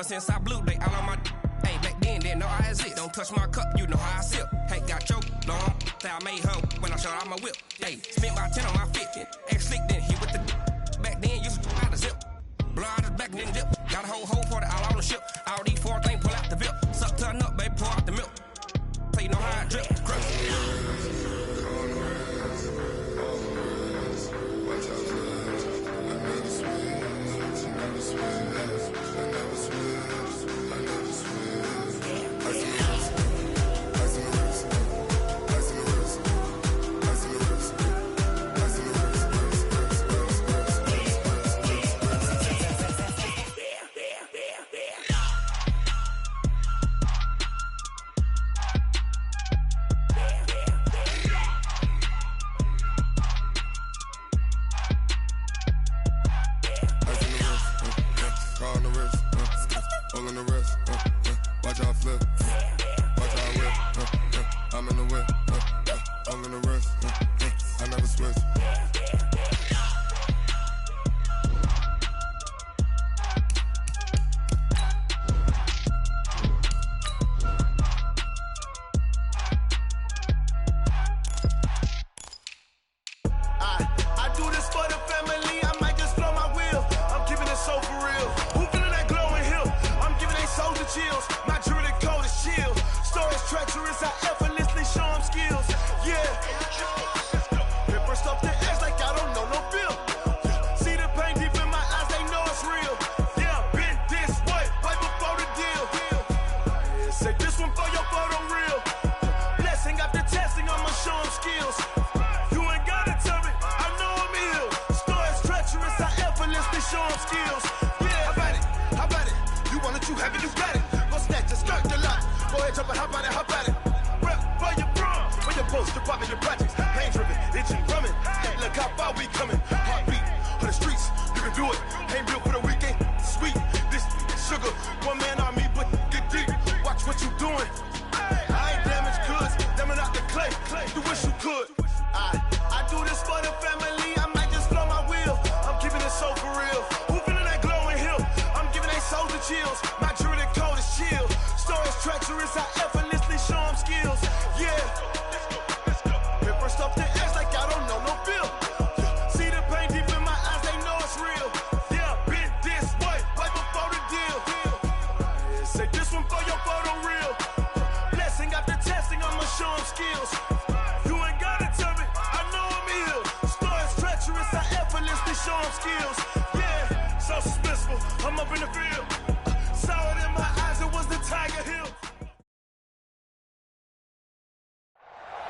since I blew, they all on my. Hey, back then, didn't know I exist. Don't touch my cup, you know how I sip. Hey, got choked, long. Say I made her when I showed out my whip. Hey, spent about 10 on my fit. X slick, then hit with the. Back then, used to out the zip. Blow out his back and then dip. Got a whole for the all on the ship. All these 4 things pull out the VIP. Suck, turn up, baby, pour out the milk. So you know how I drip. Crush.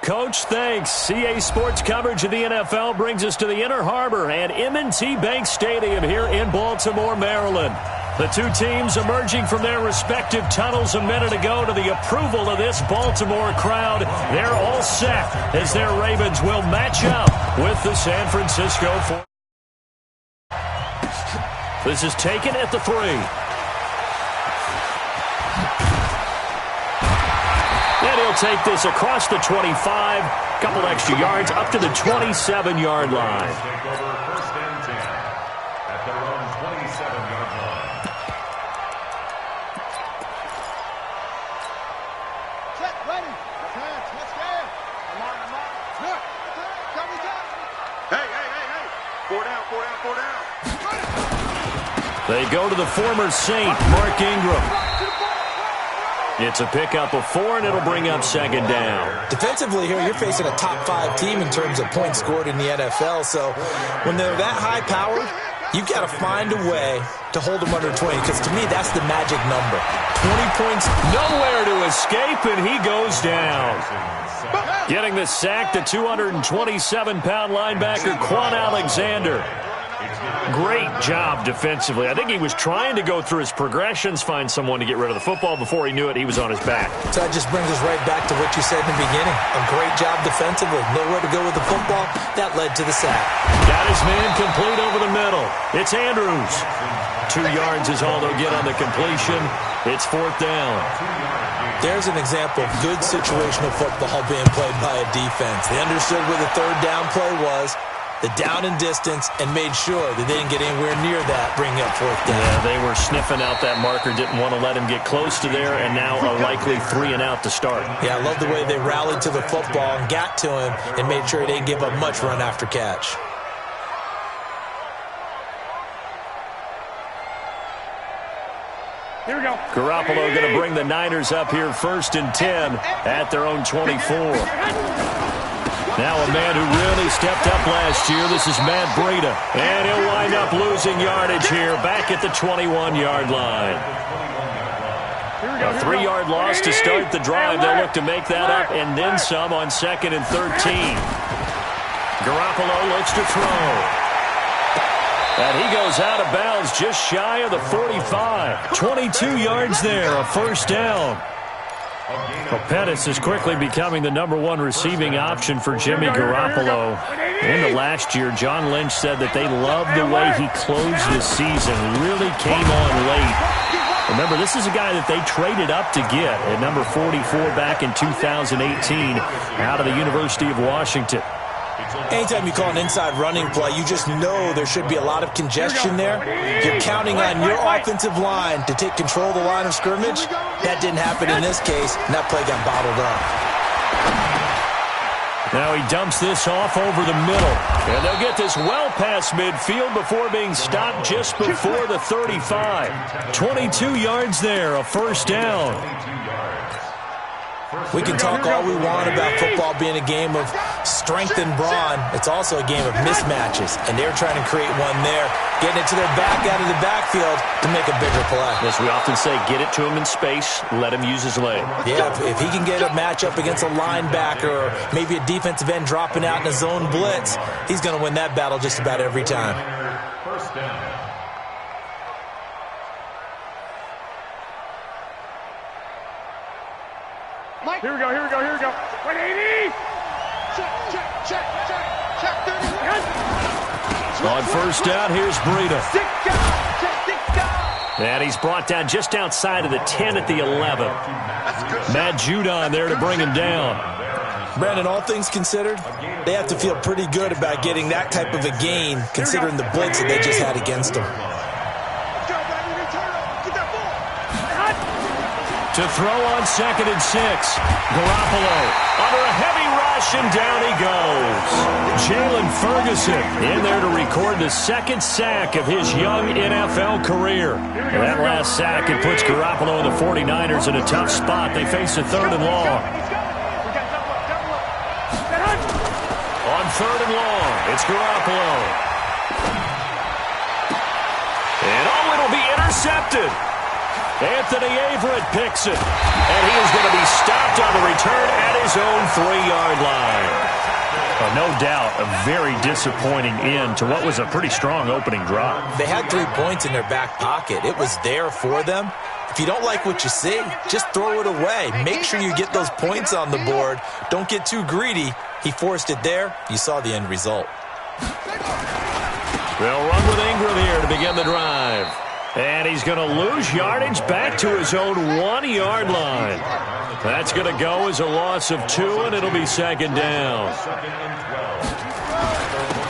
Coach, thanks. CA Sports coverage of the NFL brings us to the Inner Harbor and M&T Bank Stadium here in Baltimore, Maryland. The two teams emerging from their respective tunnels a minute ago to the approval of this Baltimore crowd. They're all set as their Ravens will match up with the San Francisco 49ers. This is taken at the 3. And he'll take this across the 25, couple extra yards up to the 27-yard line. Take over 1st and 10 at their own 27-yard line. Set, ready. Let's go. Come on. Look. Cover down. Hey. 4 down. They go to the former Saint, Mark Ingram. It's a pickup of 4, and it'll bring up 2nd down. Defensively here, you're facing a top 5 team in terms of points scored in the NFL. So when they're that high powered, you've got to find a way to hold them under 20, because to me, that's the magic number. 20 points. Nowhere to escape, and he goes down. Getting the sack, the 227-pound linebacker, Quan Alexander. Great job defensively. I think he was trying to go through his progressions, find someone to get rid of the football. Before he knew it, he was on his back. So that just brings us right back to what you said in the beginning. A great job defensively. Nowhere to go with the football. That led to the sack. Got his man complete over the middle. It's Andrews. 2 yards is all they'll get on the completion. It's 4th down. There's an example of good situational football being played by a defense. They understood where the 3rd down play was. the down and distance, and made sure that they didn't get anywhere near that, bringing up fourth down. Yeah, they were sniffing out that marker, didn't want to let him get close to there, and now a likely 3-and-out to start. Yeah, I love the way they rallied to the football and got to him and made sure he didn't give up much run after catch. Here we go. Garoppolo going to bring the Niners up here 1st and 10 at their own 24. Now a man who really stepped up last year. This is Matt Breida. And he'll wind up losing yardage here back at the 21-yard line. A 3-yard loss to start the drive. They'll look to make that up and then some on 2nd and 13. Garoppolo looks to throw. And he goes out of bounds just shy of the 45. 22 yards there, a 1st down. Well, Pettis is quickly becoming the #1 receiving option for Jimmy Garoppolo. In the last year, John Lynch said that they loved the way he closed this season. Really came on late. Remember, this is a guy that they traded up to get at number 44 back in 2018 out of the University of Washington. Anytime you call an inside running play, you just know there should be a lot of congestion there. You're counting on your offensive line to take control of the line of scrimmage. That didn't happen in this case, and that play got bottled up. Now he dumps this off over the middle. And they'll get this well past midfield before being stopped just before the 35. 22 yards there, a 1st down. We can talk all we want about football being a game of strength and brawn. It's also a game of mismatches, and they're trying to create one there, getting it to their back out of the backfield to make a bigger play. As we often say, get it to him in space, let him use his leg. Yeah, if he can get a matchup against a linebacker or maybe a defensive end dropping out in a zone blitz, he's going to win that battle just about every time. 1st down. Here we go, here we go, here we go. 180! Check, 30. On 1st down, here's Breida. And he's brought down just outside of the 10 at the 11. Matt Judon there to bring him down. Brandon, all things considered, they have to feel pretty good about getting that type of a gain considering the blitz that they just had against them. To throw on 2nd and 6. Garoppolo under a heavy rush, and down he goes. Jalen Ferguson in there to record the 2nd sack of his young NFL career. And that last sack, it puts Garoppolo and the 49ers in a tough spot. They face a 3rd and long. On 3rd and long, it's Garoppolo. And it'll be intercepted. Anthony Averett picks it, and he is going to be stopped on the return at his own 3-yard line. No doubt a very disappointing end to what was a pretty strong opening drive. They had 3 points in their back pocket. It was there for them. If you don't like what you see, just throw it away. Make sure you get those points on the board. Don't get too greedy. He forced it there. You saw the end result. They'll run with Ingram here to begin the drive. And he's going to lose yardage back to his own 1-yard line. That's going to go as a loss of 2, and it'll be 2nd down.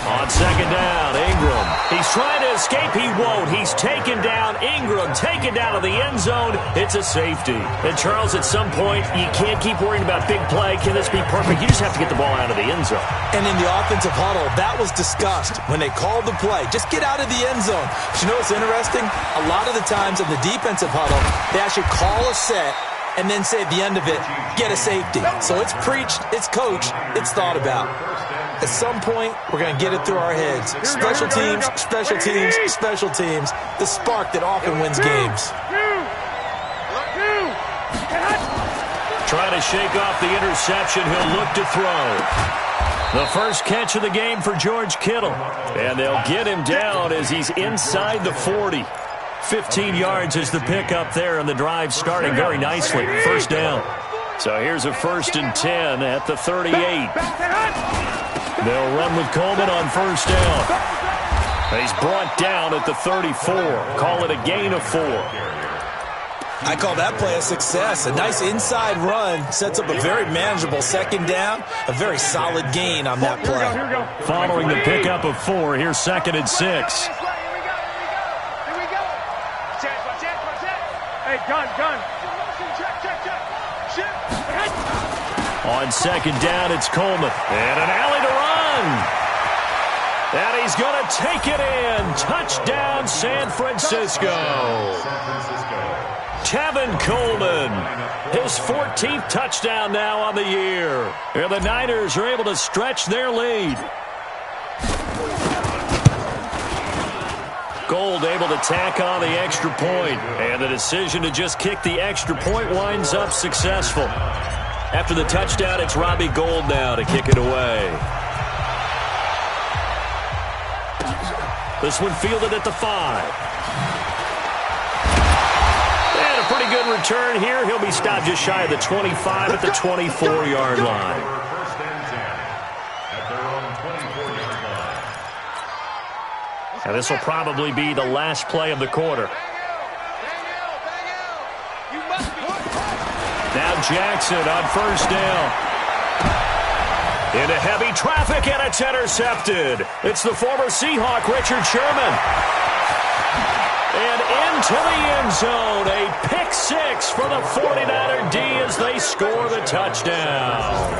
On 2nd down, Ingram. He's trying to escape. He won't. He's taken down. Ingram taken down to the end zone. It's a safety. And, Charles, at some point, you can't keep worrying about big play. Can this be perfect? You just have to get the ball out of the end zone. And in the offensive huddle, that was discussed when they called the play. Just get out of the end zone. But you know what's interesting? A lot of the times in the defensive huddle, they actually call a set and then say at the end of it, get a safety. So it's preached, it's coached, it's thought about. At some point, we're going to get it through our heads. Special teams, special teams, special teams. The spark that often wins games. Trying to shake off the interception. He'll look to throw. The first catch of the game for George Kittle. And they'll get him down as he's inside the 40. 15 yards is the pickup there, and the drive starting very nicely. 1st down. So here's a 1st and 10 at the 38. They'll run with Coleman on 1st down. He's brought down at the 34. Call it a gain of 4. I call that play a success. A nice inside run sets up a very manageable second down, a very solid gain on that play. Here we go. Following the pickup of 4, here's 2nd and 6. Here we go. Check. Hey, gun. Check. On 2nd down, it's Coleman. And an alley to run. And he's going to take it in. Touchdown, San Francisco. Tevin Coleman, his 14th touchdown now on the year. And the Niners are able to stretch their lead. Gold able to tack on the extra point. And the decision to just kick the extra point winds up successful. After the touchdown, it's Robbie Gould now to kick it away. This one fielded at the 5. And a pretty good return here. He'll be stopped just shy of the 25 at the 24-yard line. First and 10 at their own 24-yard line. And this will probably be the last play of the quarter. Now Jackson on 1st down. Into heavy traffic, and it's intercepted. It's the former Seahawk, Richard Sherman. And into the end zone, a pick 6 for the 49er D as they score the touchdown.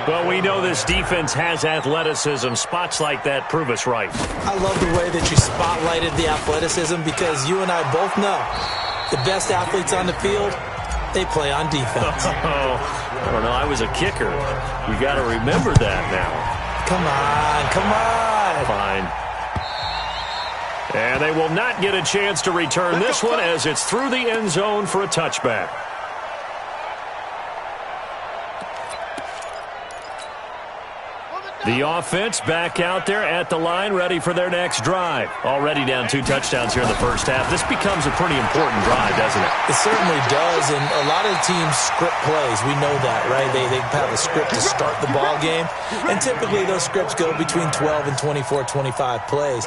Well, we know this defense has athleticism. Spots like that prove us right. I love the way that you spotlighted the athleticism because you and I both know the best athletes on the field, they play on defense. I don't know. I was a kicker. You got to remember that now. Come on. Fine. And they will not get a chance to return this one as it's through the end zone for a touchback. The offense back out there at the line, ready for their next drive. Already down 2 touchdowns here in the first half. This becomes a pretty important drive, doesn't it? It certainly does, and a lot of teams script plays. We know that, right? They have a script to start the ball game, and typically those scripts go between 12 and 24, 25 plays.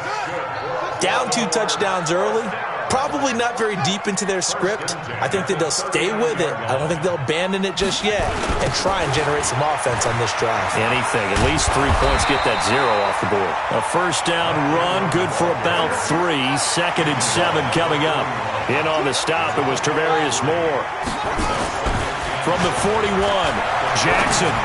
Down 2 touchdowns early, probably not very deep into their script. I think that they'll stay with it. I don't think they'll abandon it just yet and try and generate some offense on this drive. Anything. At least 3 points, get that 0 off the board. A first down run, good for about 3. 2nd and 7 coming up. In on the stop, it was Tarvarius Moore. From the 41, Jackson.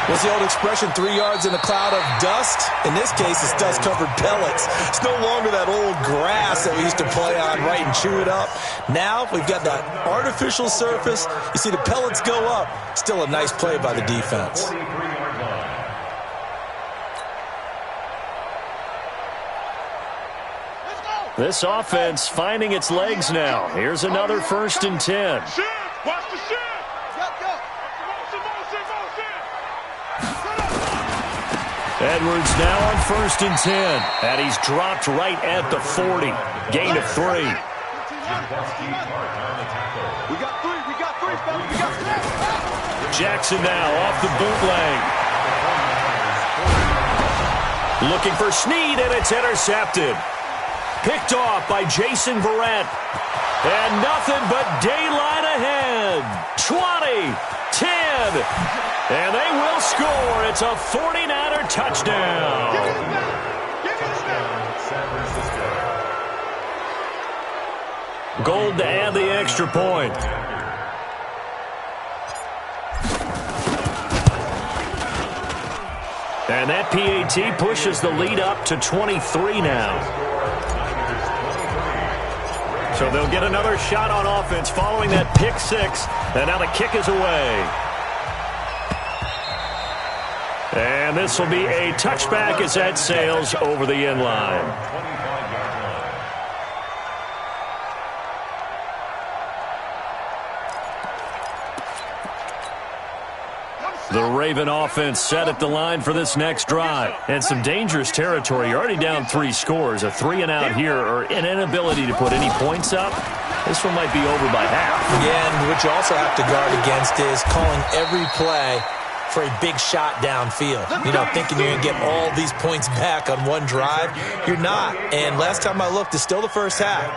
What's the old expression, 3 yards in a cloud of dust? In this case, it's dust-covered pellets. It's no longer that old grass that we used to play on, right, and chew it up. Now, we've got that artificial surface. You see the pellets go up. Still a nice play by the defense. This offense finding its legs now. Here's another 1st and 10. Watch the shit. Edwards now on 1st and 10. And he's dropped right at the 40. Gain of 3. Jackson now off the bootleg. Looking for Snead, and it's intercepted. Picked off by Jason Verrett. And nothing but daylight ahead. 20, 10, and they will score. It's a 49er touchdown. Gold to add the extra point. And that PAT pushes the lead up to 23 now. So they'll get another shot on offense following that pick 6. And now the kick is away. And this will be a touchback as that sails over the end line. The Raven offense set at the line for this next drive. And some dangerous territory. You're already down 3 scores. A 3-and-out here or an inability to put any points up. This one might be over by half. Yeah, and what you also have to guard against is calling every play for a big shot downfield. You know, thinking you're going to get all these points back on one drive. You're not. And last time I looked, it's still the first half.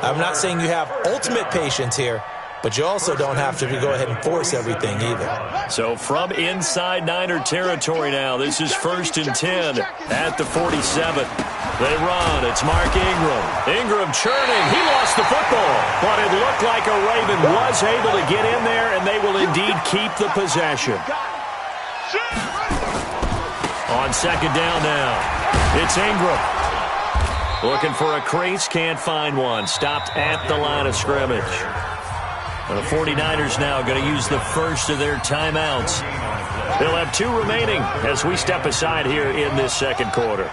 I'm not saying you have ultimate patience here, but you also don't have to go ahead and force everything either. So from inside Niner territory now, this is 1st and 10 at the 47. They run. It's Mark Ingram. Ingram churning. He lost the football, but it looked like a Raven was able to get in there, and they will indeed keep the possession. On 2nd down now, it's Ingram. Looking for a crease, can't find one. Stopped at the line of scrimmage. And the 49ers now going to use the first of their timeouts. They'll have 2 remaining as we step aside here in this second quarter.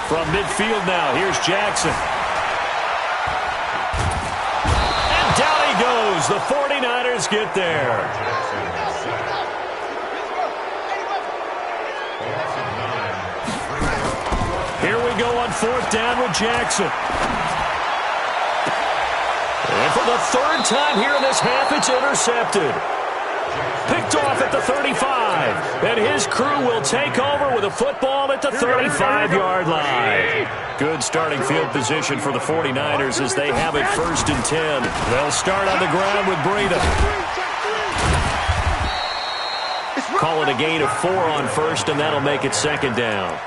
From midfield now, here's Jackson. And down he goes. The 49ers get there. Here we go on 4th down with Jackson. And for the 3rd time here in this half, it's intercepted. Picked off at the 35. And his crew will take over with a football at the 35-yard line. Good starting field position for the 49ers as they have it 1st and 10. They'll start on the ground with Breida. Call it a gain of 4 on 1st, and that'll make it 2nd down.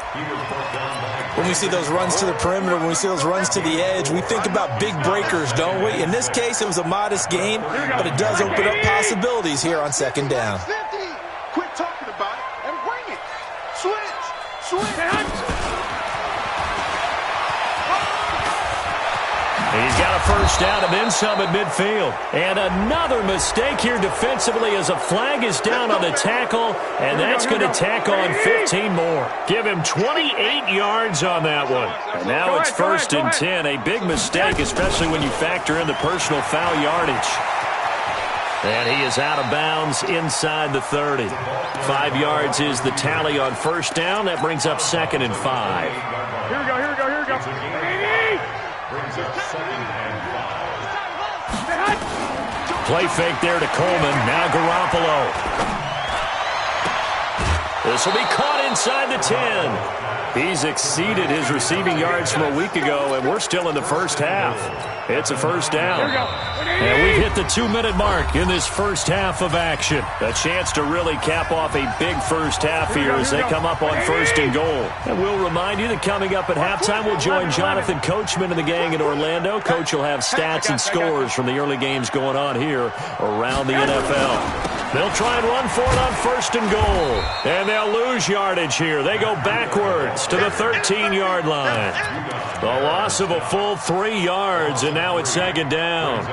When we see those runs to the perimeter, when we see those runs to the edge, we think about big breakers, don't we? In this case, it was a modest gain, but it does open up possibilities here on 2nd down. Quit talking about it and bring it. Switch. He's got a 1st down and then some at midfield. And another mistake here defensively as a flag is down on the tackle, and that's going to tack on 15 more. Give him 28 yards on that one. And now it's 1st and 10. A big mistake, especially when you factor in the personal foul yardage. And he is out of bounds inside the 30. 5 yards is the tally on 1st down. That brings up 2nd and 5. Here we go. Brings up 2nd and 5. Play fake there to Coleman. Now Garoppolo. This will be caught inside the 10. He's exceeded his receiving yards from a week ago, and we're still in the first half. It's a 1st down. And we've hit the 2-minute mark in this first half of action. A chance to really cap off a big first half here as they come up on 1st and goal. And we'll remind you that coming up at halftime, we'll join Jonathan Coachman and the gang in Orlando. Coach will have stats and scores from the early games going on here around the NFL. They'll try and run for it on 1st and goal. And they'll lose yardage here. They go backwards to the 13-yard line. The loss of a full 3 yards, and now it's 2nd down.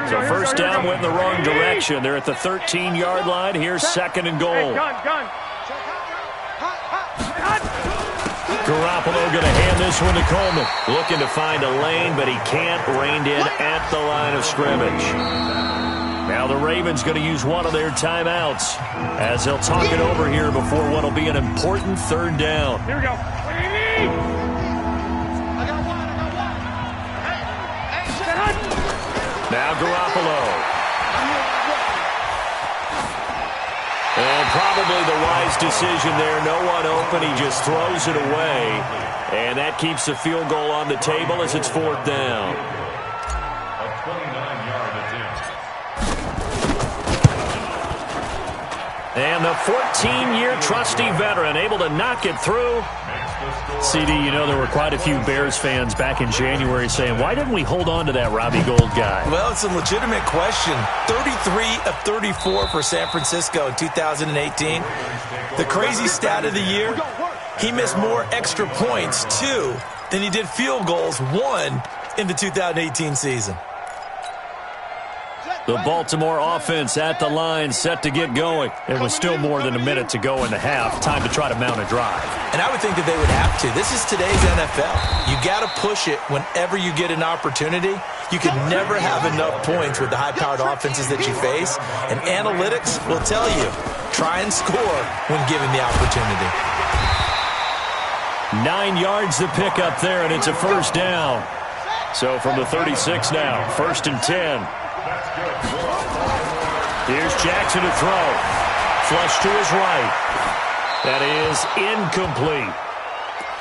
So 1st down went in the wrong direction. They're at the 13-yard line. Here's 2nd and goal. Garoppolo going to hand this one to Coleman. Looking to find a lane, but he can't. Reined in at the line of scrimmage. Now the Ravens going to use one of their timeouts as they'll talk it over here before what will be an important 3rd down. Here we go. What do you need? I got one. Now Garoppolo. And probably the wise decision there. No one open. He just throws it away. And that keeps the field goal on the table as it's 4th down. A 29-yard attempt. And the 14-year trusty veteran able to knock it through. CD, you know there were quite a few Bears fans back in January saying, why didn't we hold on to that Robbie Gould guy? Well, it's a legitimate question. 33 of 34 for San Francisco in 2018. The crazy stat of the year, he missed more extra points, 2, than he did field goals, 1, in the 2018 season. The Baltimore offense at the line, set to get going. It was still more than a minute to go in the half. Time to try to mount a drive. And I would think that they would have to. This is today's NFL. You got to push it whenever you get an opportunity. You can never have enough points with the high-powered offenses that you face. And analytics will tell you, try and score when given the opportunity. 9 yards to pick up there, and it's a 1st down. So from the 36 now, 1st and 10. That's good. Here's Jackson to throw. Flush to his right. That is incomplete.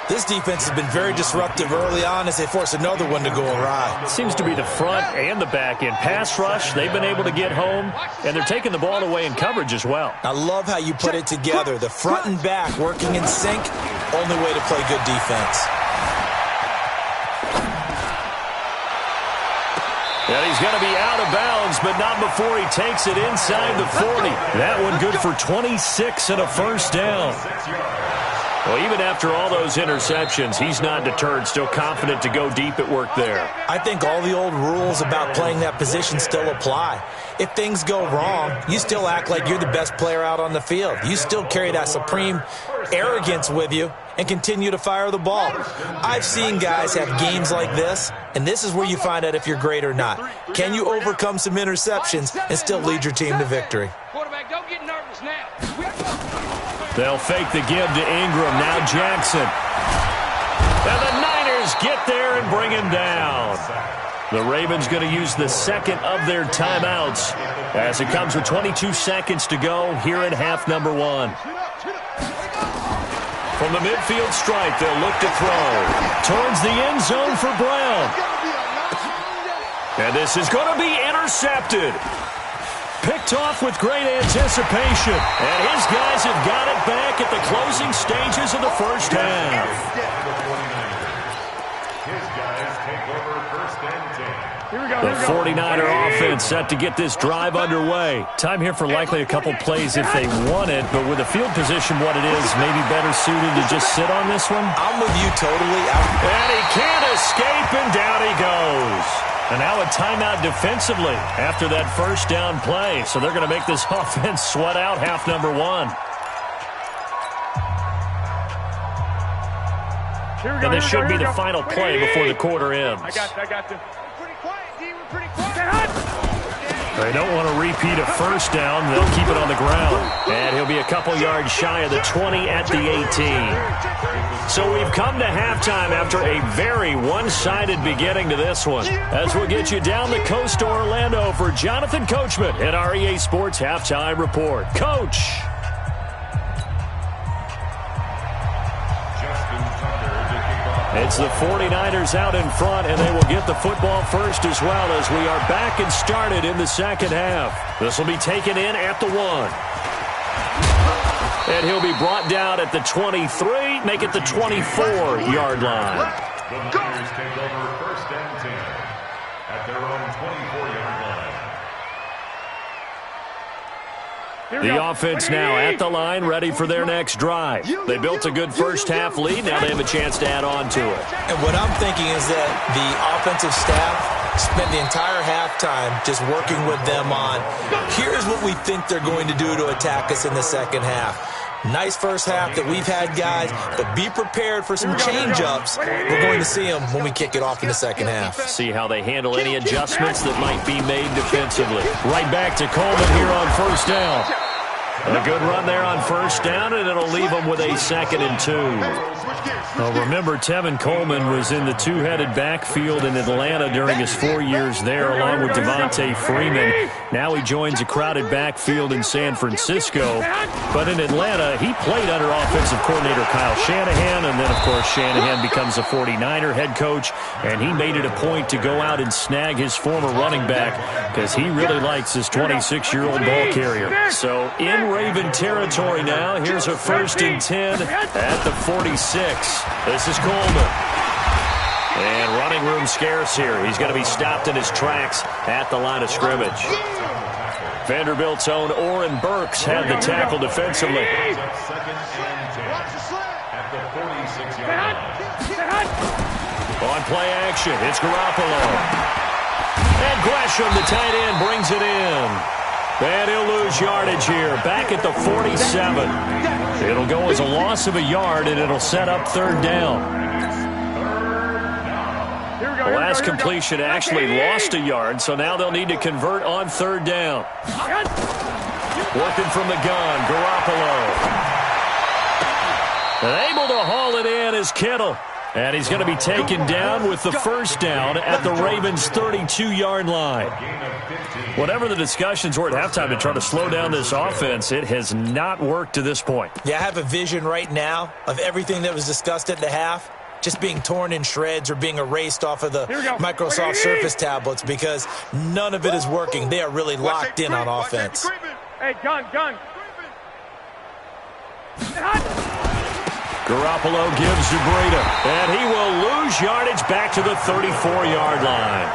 This defense has been very disruptive early on as they force another one to go awry. Seems to be the front and the back end. Pass rush, they've been able to get home, and they're taking the ball away in coverage as well. I love how you put it together. The front and back working in sync, only way to play good defense. And he's going to be out of bounds, but not before he takes it inside the 40. That one good for 26 and a first down. Well, even after all those interceptions, he's not deterred, still confident to go deep at work there. I think all the old rules about playing that position still apply. If things go wrong, you still act like you're the best player out on the field. You still carry that supreme arrogance with you and continue to fire the ball. I've seen guys have games like this, and this is where you find out if you're great or not. Can you overcome some interceptions and still lead your team to victory? Quarterback, don't get nervous now. They'll fake the give to Ingram. Now Jackson. And the Niners get there and bring him down. The Ravens going to use the second of their timeouts as it comes with 22 seconds to go here in half number one. From the midfield stripe, they'll look to throw. Towards the end zone for Brown. And this is going to be intercepted. Picked off with great anticipation. And his guys have got it back at the closing stages of the first half. The 49er offense set to get this drive underway. Time here for likely a couple plays if they want it, but with the field position what it is, maybe better suited to just sit on this one. I'm with you totally. And he can't escape, and down he goes. And now a timeout defensively after that first down play. So they're going to make this offense sweat out half number one. And this should be the final play before the quarter ends. I got you. We're pretty quiet, D. We're pretty quiet. They don't want to repeat a first down. They'll keep it on the ground. And he'll be a couple yards shy of the 20 at the 18. So we've come to halftime after a very one-sided beginning to this one. As we'll get you down the coast to Orlando for Jonathan Coachman at our EA Sports Halftime Report. Coach. It's the 49ers out in front, and they will get the football first as well as we are back and started in the second half. This will be taken in at the 1. And he'll be brought down at the 23, make it the 24-yard line. The Niners take over first and 10 at their own 24-yard line. The offense now at the line, ready for their next drive. They built a good first-half lead. Now they have a chance to add on to it. And what I'm thinking is that the offensive staff spent the entire halftime just working with them on, here's what we think they're going to do to attack us in the second half. Nice first half that we've had, guys, but be prepared for some change-ups. We're going to see them when we kick it off in the second half. See how they handle any adjustments that might be made defensively. Right back to Coleman here on first down. A good run there on first down, and it'll leave them with a 2nd and 2. Well, remember, Tevin Coleman was in the two-headed backfield in Atlanta during his 4 years there, along with Devontae Freeman. Now he joins a crowded backfield in San Francisco. But in Atlanta, he played under offensive coordinator Kyle Shanahan, and then, of course, Shanahan becomes a 49er head coach, and he made it a point to go out and snag his former running back because he really likes his 26-year-old ball carrier. So in Raven territory now. Here's a 1st and 10 at the 46. This is Coleman. And running room scarce here. He's going to be stopped in his tracks at the line of scrimmage. Vanderbilt's own Oren Burks had the tackle defensively. On play action, it's Garoppolo. And Gresham, the tight end, brings it in. And he'll lose yardage here, back at the 47. It'll go as a loss of a yard, and it'll set up 3rd down. The last completion actually lost a yard, so now they'll need to convert on 3rd down. Working from the gun, Garoppolo. And able to haul it in is Kittle. And he's going to be taken down with the first down at the Ravens' 32-yard line. Whatever the discussions were at halftime to try to slow down this offense, it has not worked to this point. Yeah, I have a vision right now of everything that was discussed at the half just being torn in shreds or being erased off of the Microsoft Surface tablets because none of it is working. They are really locked in on offense. Hey, gun. Garoppolo gives to Breida, and he will lose yardage back to the 34-yard line.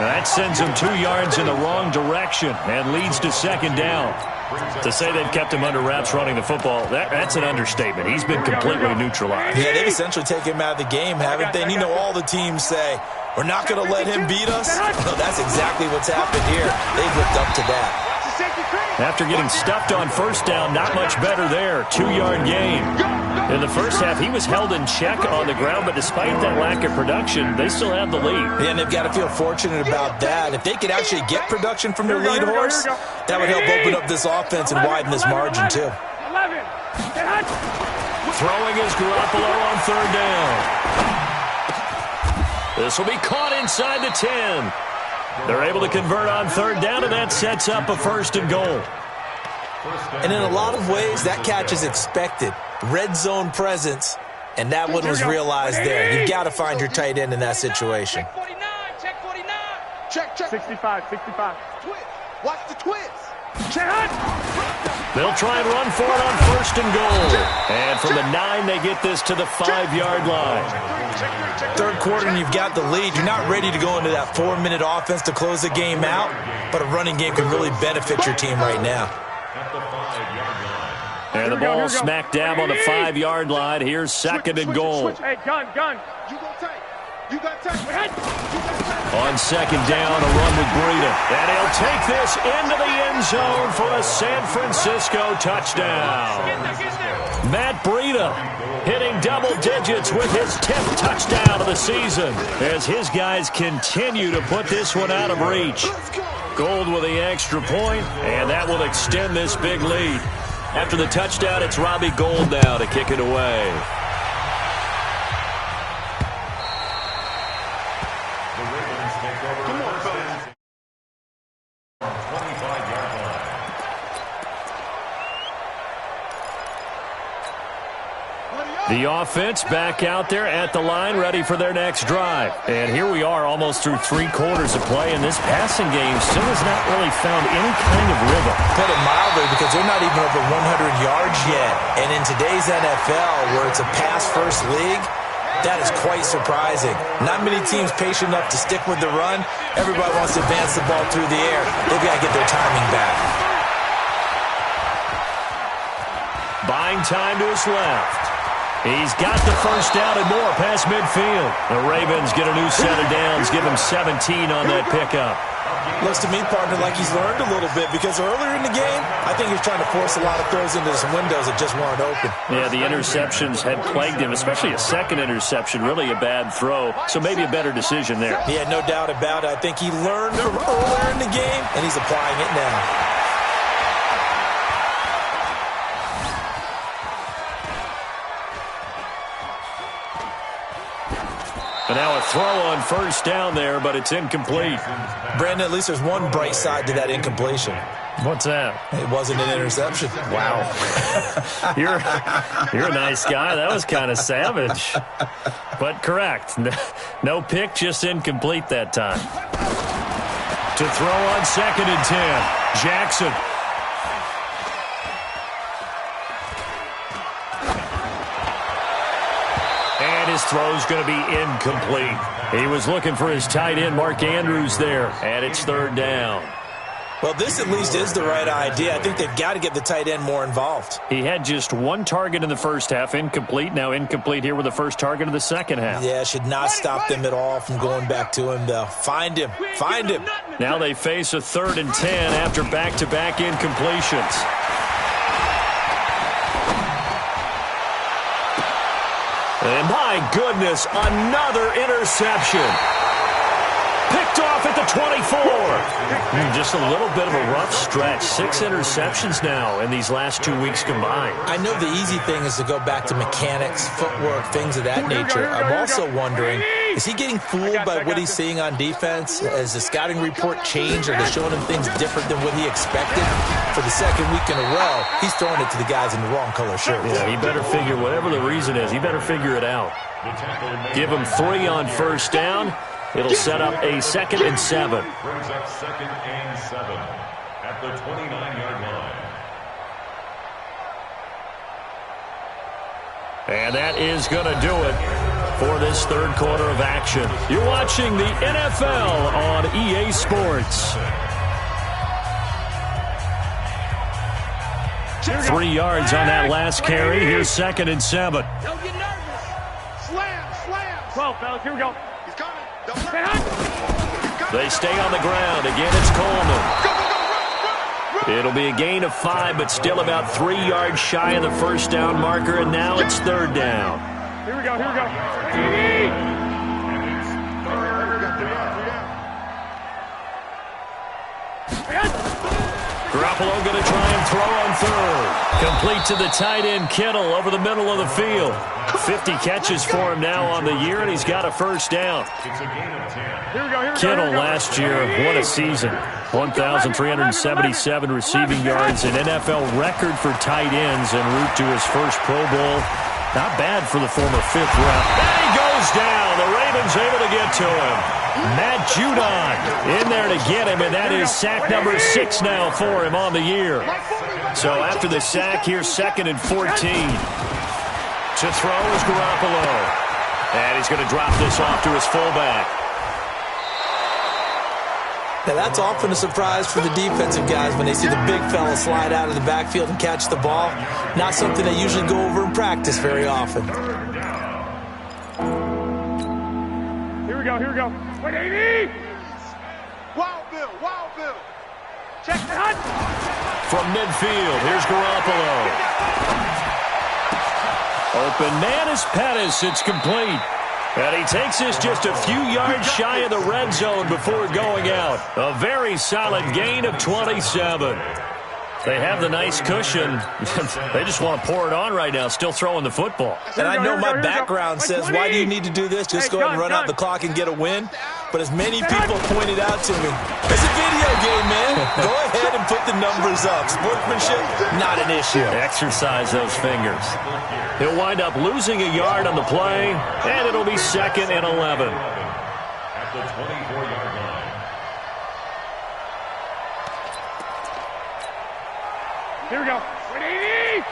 That sends him 2 yards in the wrong direction and leads to second down. To say they've kept him under wraps running the football, that's an understatement. He's been completely neutralized. Yeah, they've essentially taken him out of the game, haven't they? And you know all the teams say, we're not going to let him beat us. Well, that's exactly what's happened here. They've lived up to that. After getting stuffed on first down, not much better there. 2-yard gain. In the first half, he was held in check on the ground, but despite that lack of production, they still have the lead. Yeah, and they've got to feel fortunate about that. If they could actually get production from their lead horse, that would help open up this offense and widen this margin, too. Throwing is Garoppolo on third down. This will be caught inside the 10. They're able to convert on third down, and that sets up a first and goal. And in a lot of ways, that catch is expected. Red zone presence, and that one was realized there. You've got to find your tight end in that situation. Check 49. Check. 65. Twist. Watch the twist. They'll try and run for it on first and goal. And from the 9, they get this to the 5-yard line. Third quarter, and you've got the lead. You're not ready to go into that 4-minute offense to close the game out, but a running game can really benefit your team right now. And the ball smack dab on the 5-yard line. Here's second and goal. Hey, gun. You got take. On second down, a run with Breida. And he'll take this into the end zone for a San Francisco touchdown. Matt Breida hitting double digits with his 10th touchdown of the season as his guys continue to put this one out of reach. Gold with the extra point, and that will extend this big lead. After the touchdown, it's Robbie Gould now to kick it away. The offense back out there at the line, ready for their next drive. And here we are almost through 3 quarters of play, and this passing game still has not really found any kind of rhythm. Put it mildly, because they're not even over 100 yards yet. And in today's NFL, where it's a pass-first league, that is quite surprising. Not many teams patient enough to stick with the run. Everybody wants to advance the ball through the air. They've got to get their timing back. Buying time to his left. He's got the first down and more past midfield. The Ravens get a new set of downs, give him 17 on that pickup. Looks to me, partner, like he's learned a little bit because earlier in the game, I think he's trying to force a lot of throws into some windows that just weren't open. Yeah, the interceptions had plagued him, especially a second interception, really a bad throw. So maybe a better decision there. Yeah, no doubt about it. I think he learned from earlier in the game, and he's applying it now. And now a throw on first down there, but it's incomplete. Brandon, at least there's one bright side to that incompletion. What's that? It wasn't an interception. Wow. You're a nice guy. That was kind of savage. But correct. No pick, just incomplete that time. To throw on second and 10. Jackson. His throw's going to be incomplete. He was looking for his tight end, Mark Andrews, there, and it's third down. Well, this at least is the right idea. I think they've got to get the tight end more involved. He had just 1 target in the first half, incomplete. Now incomplete here with the first target of the second half. Yeah, should not stop them at all from going back to him, though. Find him. Find him. Now they face a 3rd and 10 after back-to-back incompletions. And my goodness, another interception. Picked off off at the 24. Just a little bit of a rough stretch. 6 interceptions now in these last 2 weeks combined. I know the easy thing is to go back to mechanics, footwork, things of that nature. I'm also wondering, is he getting fooled by what he's seeing on defense? Has the scouting report changed? Are they showing him things different than what he expected? For the second week in a row, he's throwing it to the guys in the wrong color shirts. Yeah, he better figure, whatever the reason is, he better figure it out. Give him 3 on first down. It'll set up a 2nd and 7. Brings up 2nd and 7 at the 29-yard line. And that is going to do it for this third quarter of action. You're watching the NFL on EA Sports. 3 yards on that last carry. Here's 2nd and 7. Don't get nervous. Slam, slam. 12, fellas. Here we go. He's coming. Don't Stay hot. They stay on the ground. Again, it's Coleman. Go, go, go, run, run. It'll be a gain of 5, but still about 3 yards shy of the first down marker, and now it's 3rd down. Here we go. Here we go. Garoppolo going to try and throw on 3rd. Complete to the tight end, Kittle, over the middle of the field. 50 catches for him now on the year, and he's got a first down. It's a gain of 10. Here we go. Here we go. Kittle last year, what a season. 1,377 receiving yards, an NFL record for tight ends en route to his first Pro Bowl. Not bad for the former 5th rep. And he goes down. The Ravens able to get to him. Matt Judon in there to get him, and that is sack number 6 now for him on the year. So after the sack, here's 2nd and 14. To throw is Garoppolo. And he's going to drop this off to his fullback. Now, that's often a surprise for the defensive guys when they see the big fella slide out of the backfield and catch the ball. Not something they usually go over in practice very often. Here we go. Here we go. Wait, 80. Wild Bill, Wild Bill. Check the hunt. From midfield, here's Garoppolo. Open man is Pettis. It's complete. And he takes this just a few yards shy of the red zone before going out. A very solid gain of 27. They have the nice cushion. They just want to pour it on right now, still throwing the football. And I know my background says, why do you need to do this? Just go ahead and run out the clock and get a win. But as many people pointed out to me, it's a video game, man. Go ahead and put the numbers up. Sportsmanship, not an issue. Exercise those fingers. He'll wind up losing a yard on the play, and it'll be 2nd and 11. At the 24-yard line. Here we go. Wait, 80.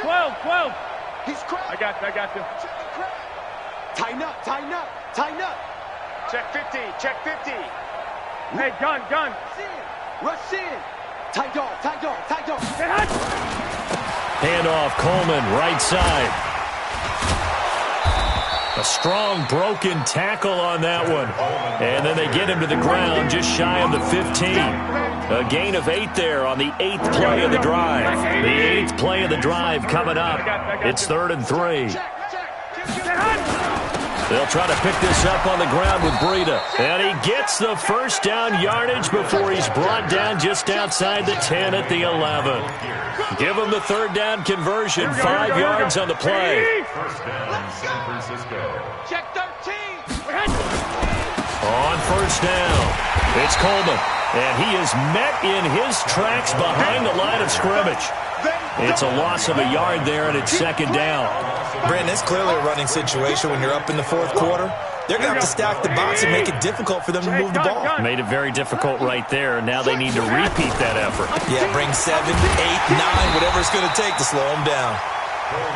12. He's cracked. I got you. Tighten up, tighten up, tighten up. Check 50. Check 50. Hey, gun. Rush in. Tight dog. Stay hot. Handoff, Coleman, right side. A strong broken tackle on that one. And then they get him to the ground just shy of the 15. A gain of 8 there on the 8th play of the drive. The 8th play of the drive coming up. It's 3rd and 3. Stay hot. They'll try to pick this up on the ground with Breida. And he gets the first down yardage before he's brought down just outside the 10 at the 11. Give him the 3rd down conversion. 5 yards on the play. First down, San Francisco. Check 13. On first down, it's Coleman. And he is met in his tracks behind the line of scrimmage. It's a loss of a yard there, and it's 2nd down. Brandon, it's clearly a running situation when you're up in the 4th quarter. They're going to have to stack the box and make it difficult for them to move the ball. Made it very difficult right there. Now they need to repeat that effort. Yeah, bring 7, 8, 9, whatever it's going to take to slow them down.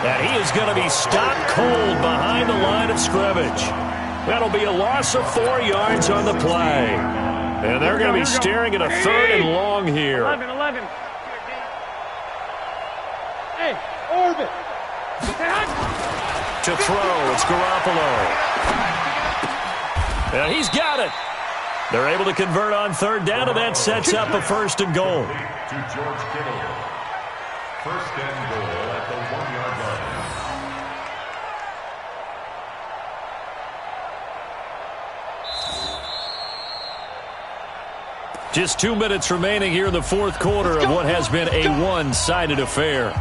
And he is going to be stopped cold behind the line of scrimmage. That'll be a loss of 4 yards on the play. And they're going to be staring at a 3rd and long here. 11. Hey, orbit. To throw, it's Garoppolo. And he's got it. They're able to convert on 3rd down, and that sets up a 1st and goal. To George Kittle. 1st and goal at the 1-yard line. Just 2 minutes remaining here in the fourth quarter of what has been a one-sided affair.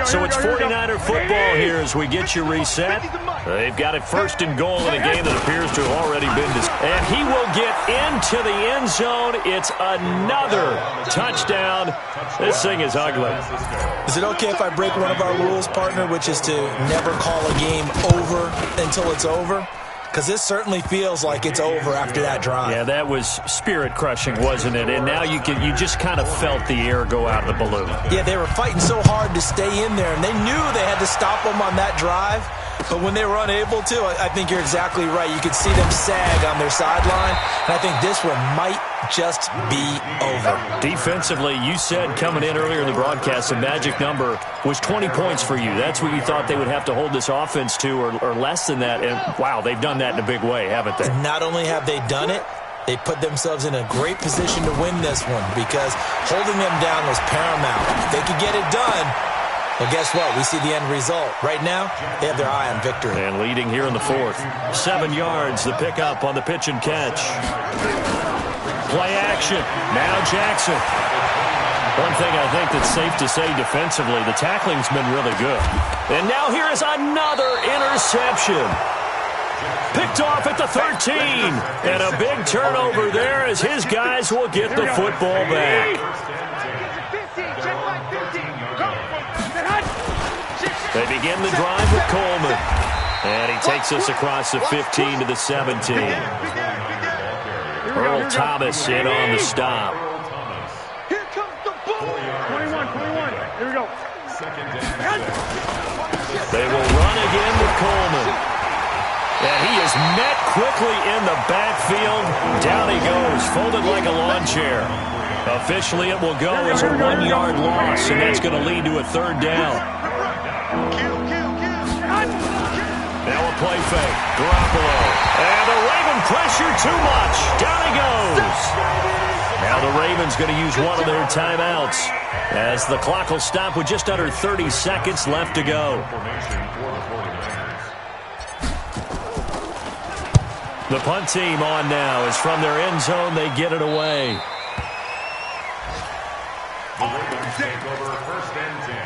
So it's 49er football here as we get you reset. They've got it first and goal in a game that appears to have already been decided. And he will get into the end zone. It's another touchdown. This thing is ugly. Is it okay if I break one of our rules, partner, which is to never call a game over until it's over? Because this certainly feels like it's over after that drive. Yeah, that was spirit-crushing, wasn't it? And now you just kind of felt the air go out of the balloon. Yeah, they were fighting so hard to stay in there, and they knew they had to stop them on that drive. But when they were unable to, I think you're exactly right. You could see them sag on their sideline, and I think this one might just be over. Defensively, you said coming in earlier in the broadcast, the magic number was 20 points for you. That's what you thought they would have to hold this offense to, or less than that. And, wow, they've done that in a big way, haven't they? Not only have they done it, they put themselves in a great position to win this one because holding them down was paramount. If they could get it done, well, guess what? We see the end result. Right now, they have their eye on victory. And leading here in the fourth. 7 yards, the pickup on the pitch and catch. Play action. Now Jackson. One thing I think that's safe to say defensively, the tackling's been really good. And now here is another interception. Picked off at the 13. And a big turnover there as his guys will get the football back. They begin the drive with Coleman. And he takes us across the 15 to the 17. Earl Thomas in on the stop. Here comes the ball. 21. Here we go. They will run again with Coleman. And he is met quickly in the backfield. Down he goes, folded like a lawn chair. Officially, it will go as a 1-yard loss, and that's going to lead to a third down. Now a play fake. Garoppolo. And the Raven pressure too much. Down he goes. Now the Ravens going to use one of their timeouts as the clock will stop with just under 30 seconds left to go. The punt team on now is from their end zone. They get it away. The Ravens take over first and 10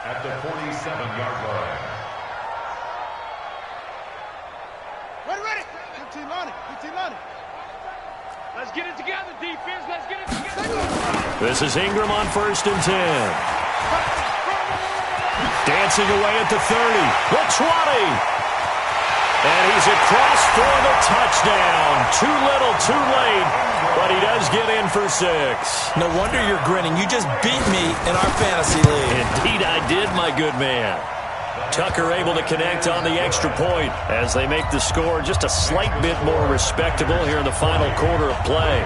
at the 47-yard line. Ready. 15 on it. Let's get it together, defense. Let's get it together. This is Ingram on first and 10. Dancing away at the 30. The 20. And he's across for the touchdown. Too little, too late. But he does get in for 6. No wonder you're grinning. You just beat me in our fantasy league. Indeed I did, my good man. Tucker able to connect on the extra point as they make the score just a slight bit more respectable here in the final quarter of play.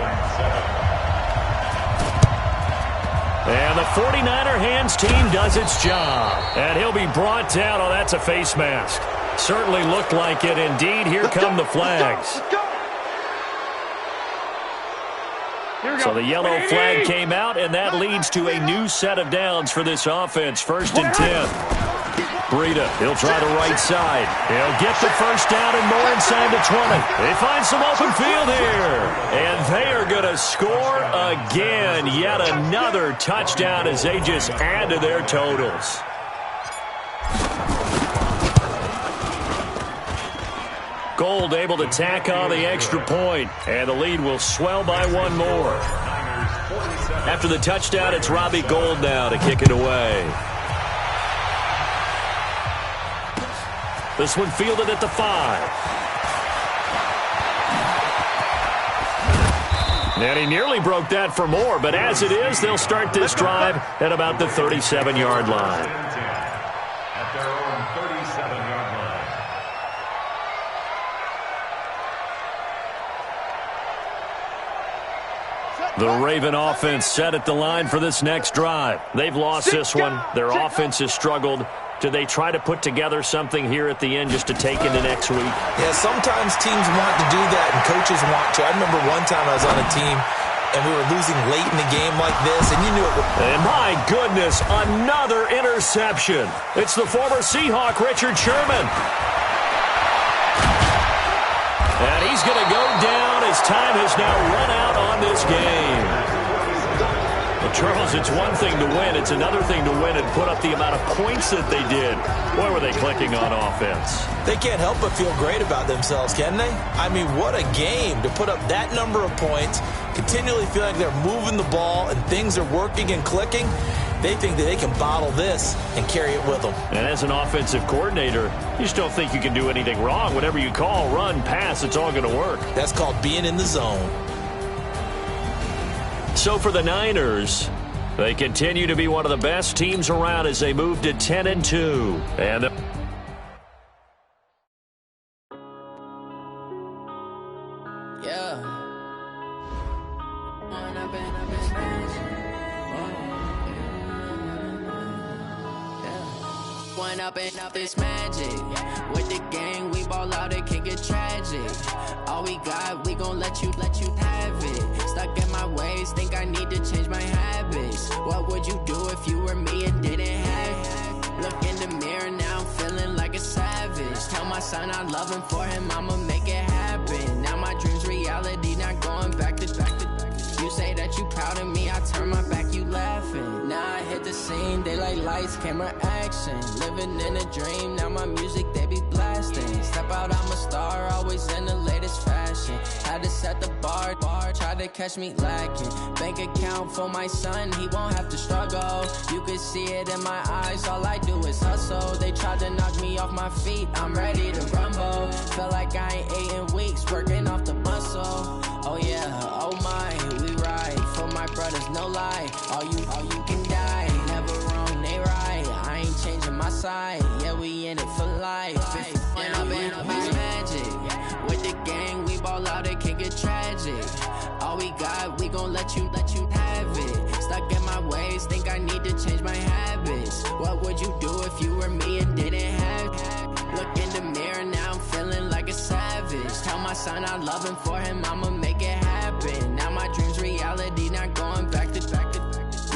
And the 49er hands team does its job. And he'll be brought down. Oh, that's a face mask. Certainly looked like it. Indeed, here come the flags. So the yellow flag came out, and that leads to a new set of downs for this offense. First and 10. Breida, he'll try the right side. He'll get the first down and more inside the 20. They find some open field here. And they are going to score again. Yet another touchdown as they just add to their totals. Gold able to tack on the extra point, and the lead will swell by one more. After the touchdown, it's Robbie Gould now to kick it away. This one fielded at the 5. And he nearly broke that for more, but as it is, they'll start this drive at about the 37-yard line. At their own 37-yard line. The Raven offense set at the line for this next drive. They've lost this one. Their offense has struggled. Do they try to put together something here at the end just to take into next week? Yeah, sometimes teams want to do that and coaches want to. I remember one time I was on a team and we were losing late in the game like this, and you knew it would. And my goodness, another interception. It's the former Seahawk, Richard Sherman. And he's going to go down as time has now run out on this game. Well, Charles, it's one thing to win. It's another thing to win and put up the amount of points that they did. Boy, were they clicking on offense. They can't help but feel great about themselves, can they? I mean, what a game to put up that number of points, continually feel like they're moving the ball and things are working and clicking. They think that they can bottle this and carry it with them. And as an offensive coordinator, you just don't think you can do anything wrong. Whatever you call, run, pass, it's all going to work. That's called being in the zone. So for the Niners, they continue to be one of the best teams around as they move to 10-2. And up this magic. With the gang, we ball out, it can get tragic. All we got, we gon' let you have it. Stuck in my ways, think I need to change my habits. What would you do if you were me and didn't have it? Look in the mirror, now I'm feeling like a savage. Tell my son I love him, for him I'ma make it happen. Now my dream's reality, not going back to. You say that you proud of me, I turn my back, you laughing. Now I hit the scene, they like lights, camera, action. Living in a dream, now my music, they be blasting. Step out, I'm a star, always in the latest fashion. Had to set the bar, try to catch me lacking. Bank account for my son, he won't have to struggle. You can see it in my eyes, all I do is hustle. They tried to knock me off my feet, I'm ready to rumble. Feel like I ain't ate in weeks, working off the muscle. Oh yeah, oh my, we ride for my brothers, no lie. All you can die, never wrong, they right. I ain't changing my side, yeah, we in it for life. When I've been magic, with the gang, we ball out, it can get tragic. All we got, we gon' let you have it. Stuck in my ways, think I need to change my habits. What would you do if you were me and didn't have it? Look in the mirror, now I'm feeling like a savage. Tell my son I love him, for him I'ma make it happen. Now my dream's reality, not going back to.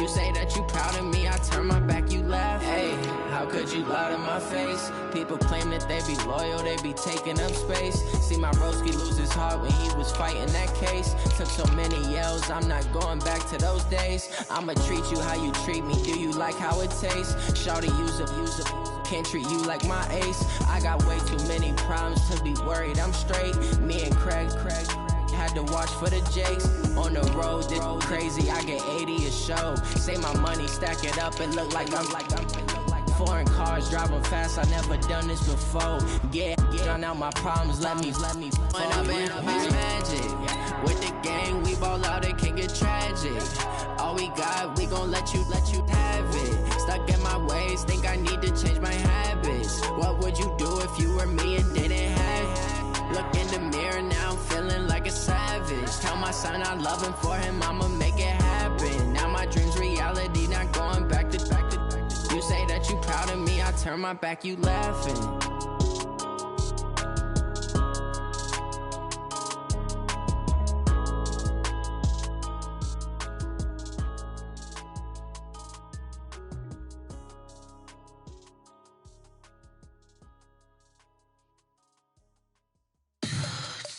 You say that you proud of me, I turn my back, you laugh. Hey, how could you lie to my face? People claim that they be loyal, they be taking up space. See my broski lose his heart when he was fighting that case. Took so many yells, I'm not going back to those days. I'ma treat you how you treat me, do you like how it tastes? Shawty, use up, can't treat you like my ace. I got way too many problems to be worried, I'm straight. Me and Craig had to watch for the Jakes. On the road, this crazy, I get 80 a show. Say my money, stack it up, and look like I'm foreign cars, driving fast, I never done this before. Get drown out my problems, let me When I've been magic, with the gang, we ball out, it can get tragic. All we got, we gon' let you have it. Stuck in my ways, think I need to change my habits. What would you do if you were me and didn't have it? Look in the mirror, now I'm feeling like a savage. Tell my son I love him, for him I'ma make it happen. Now my dream's reality, not going back to. You say that you proud of me, I turn my back, you laughing.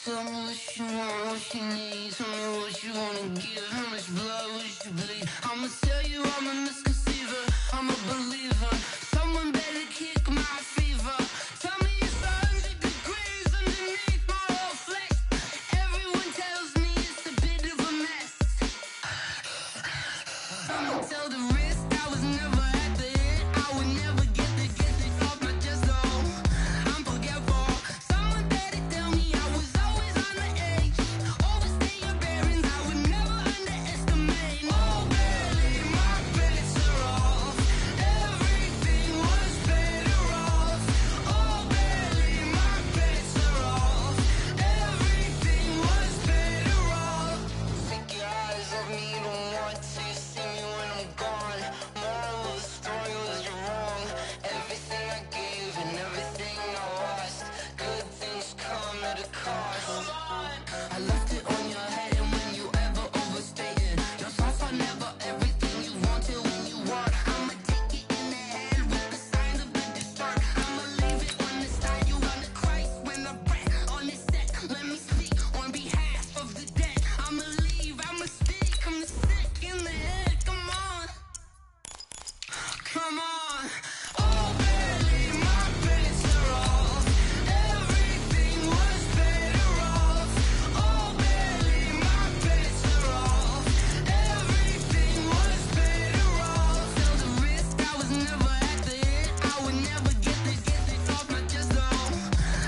Tell me what you want, what you need. Tell me what you wanna give. How much blood would you bleed? I'ma tell you I'm a misconceiver. I'm a believer. Someone better kick my fever. Tell me it's 100 degrees underneath my whole flesh. Everyone tells me it's a bit of a mess. I'ma tell the risk I was never at the end. I would never get it off my chest. Oh, I'm forgetful. Someone better tell me I was always on the edge. Overstay your bearings, I would never underestimate. Oh, barely, my bullets I left it on your head, and when you ever overstay it, your thoughts are never everything you wanted when you want. I'ma take it in the head with the signs of the distort. I'ma leave it on the side. You run the Christ when I breath on this set. Let me speak on behalf of the dead. I'ma leave, I'ma speak. I'm sick in the head. Come on, come on. Oh, barely my bits are off. Everything was better off. Oh, barely my bits are off. Everything was better off. Felt the risk, I was never at the hit. I would never get this off my chest though.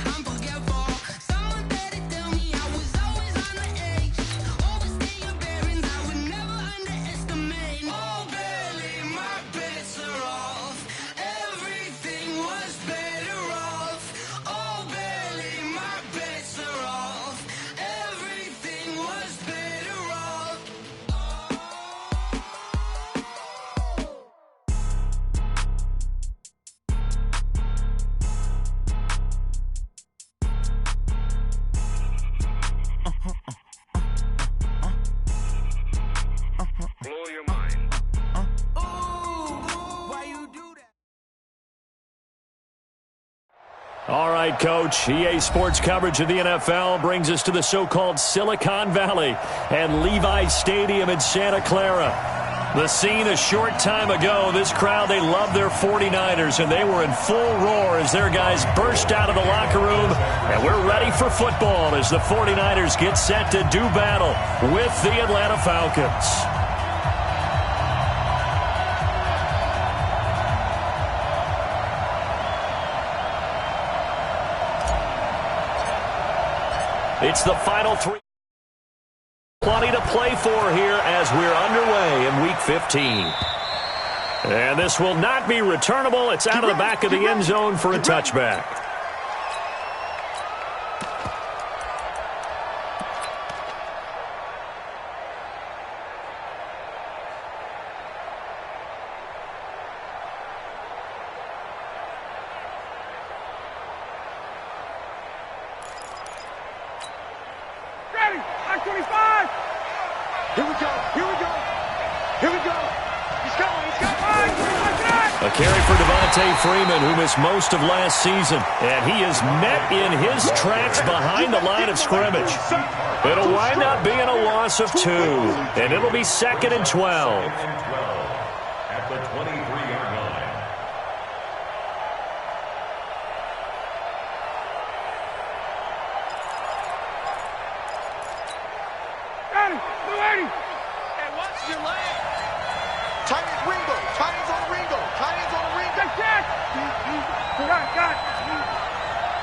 I'm forgetful. Someone better tell me I was always on the edge. Overstay your bearings, I would never underestimate. Oh, barely my bits are off. Everything was better off. Oh, barely my bits are off. Everything was better off. Blow your mind. Why you do that? All right, Coach. EA Sports coverage of the NFL brings us to the so-called Silicon Valley and Levi Stadium in Santa Clara. The scene a short time ago, this crowd, they love their 49ers, and they were in full roar as their guys burst out of the locker room. And we're ready for football as the 49ers get set to do battle with the Atlanta Falcons. It's the final three. Plenty to play for here as we're underway in Week 15. And this will not be returnable. It's out of the back of the end zone for a touchback. Ready, I-25. Here we go, here we go, here we go. He's coming, he's coming. A carry for Devontae Freeman, who missed most of last season. And he is met in his tracks behind the line of scrimmage. It'll wind up being a loss of 2. And it'll be 2nd and 12. At the 23-yard line. Ready, 280. Hey, watch your leg. Tight end Ringo. Tight ends on Ringo. Tight ends on Ringo. Check. Got.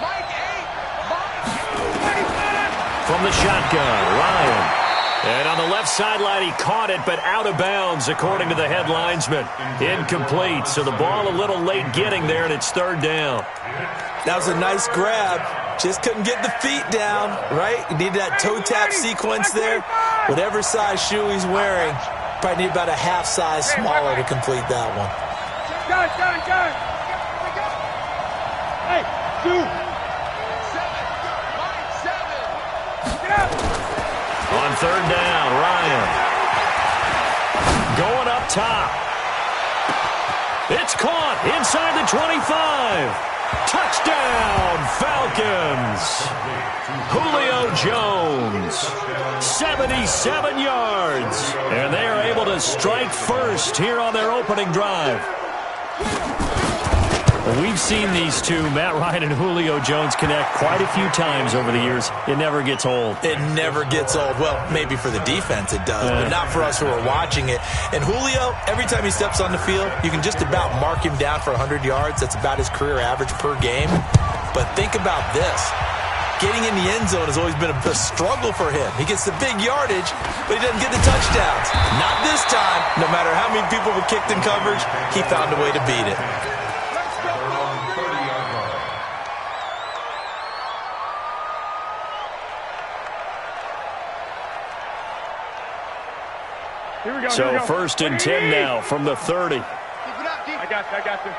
Mike 8. From the shotgun, Ryan. And on the left sideline, he caught it, but out of bounds, according to the head linesman. Incomplete, so the ball a little late getting there, and it's 3rd down. That was a nice grab. Just couldn't get the feet down, right? You need that toe tap sequence there. Whatever size shoe he's wearing, probably need about a half size smaller to complete that one. Got it. Hey, 2. 7. Mike 7. Get out. On 3rd down, Ryan. Going up top. It's caught inside the 25. Touchdown, Falcons. Julio Jones, 77 yards. And they are able to strike first here on their opening drive. We've seen these two, Matt Ryan and Julio Jones, connect quite a few times over the years. It never gets old. It never gets old. Well, maybe for the defense it does, but not for us who are watching it. And Julio, every time he steps on the field, you can just about mark him down for 100 yards. That's about his career average per game. But think about this. Getting in the end zone has always been a struggle for him. He gets the big yardage, but he doesn't get the touchdowns. Not this time. No matter how many people were kicked in coverage, he found a way to beat it. Here we go. So 1st and 10 now from the 30. Keep it up, keep I got you.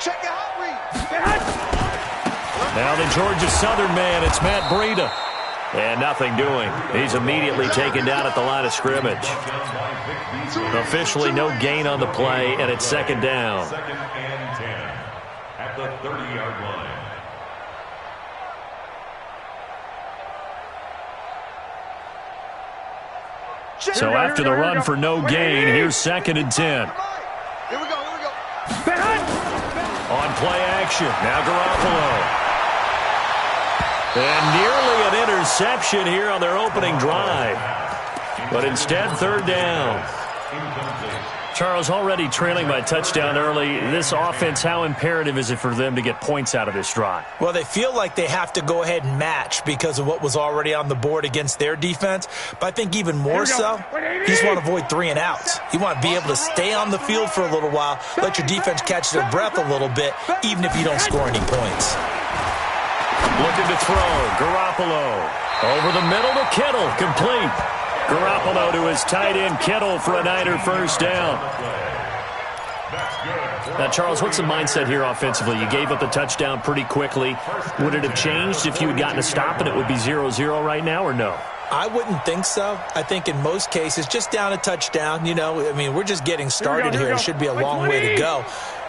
Check your hot read. Get hot. Now the Georgia Southern man, it's Matt Breida. And nothing doing. He's immediately taken down at the line of scrimmage. Officially no gain on the play, and it's second down. Second and 10 at the 30-yard line. So after the run for no gain, here's second and 10. Here we go. On play action, now Garoppolo. And nearly an interception here on their opening drive. But instead, third down. Charles, already trailing by touchdown early. This offense, how imperative is it for them to get points out of this drive? Well, they feel like they have to go ahead and match because of what was already on the board against their defense. But I think even more so, you just want to avoid 3 and outs. You want to be able to stay on the field for a little while, let your defense catch their breath a little bit, even if you don't score any points. Looking to throw. Garoppolo. Over the middle to Kittle. Complete. Garoppolo to his tight end Kittle for a Niner first down. Now, Charles, what's the mindset here offensively? You gave up the touchdown pretty quickly. Would it have changed if you had gotten a stop and it would be 0-0 right now, or no? I wouldn't think so. I think in most cases, just down a touchdown, we're just getting started here. It should be a long way to go.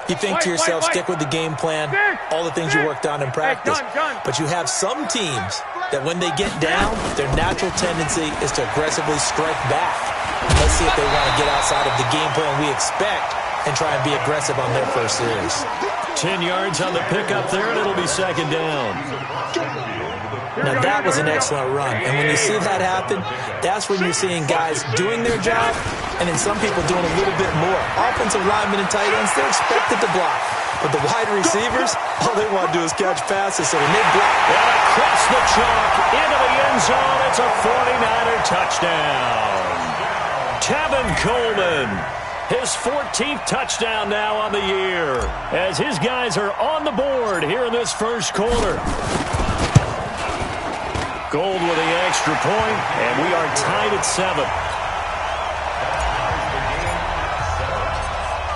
You think to yourself, stick with the game plan, all the things you worked on in practice. But you have some teams that when they get down, their natural tendency is to aggressively strike back. Let's see if they want to get outside of the game plan we expect and try and be aggressive on their first series. 10 yards on the pickup there, and it'll be second down. Now, that was an excellent run. And when you see that happen, that's when you're seeing guys doing their job and then some people doing a little bit more. Offensive linemen and tight ends, they're expected to block. But the wide receivers, all they want to do is catch passes. So when they block, and across the chalk, into the end zone, it's a 49er touchdown. Tevin Coleman, his 14th touchdown now on the year, as his guys are on the board here in this first quarter. Gold with the extra point, and we are tied at 7.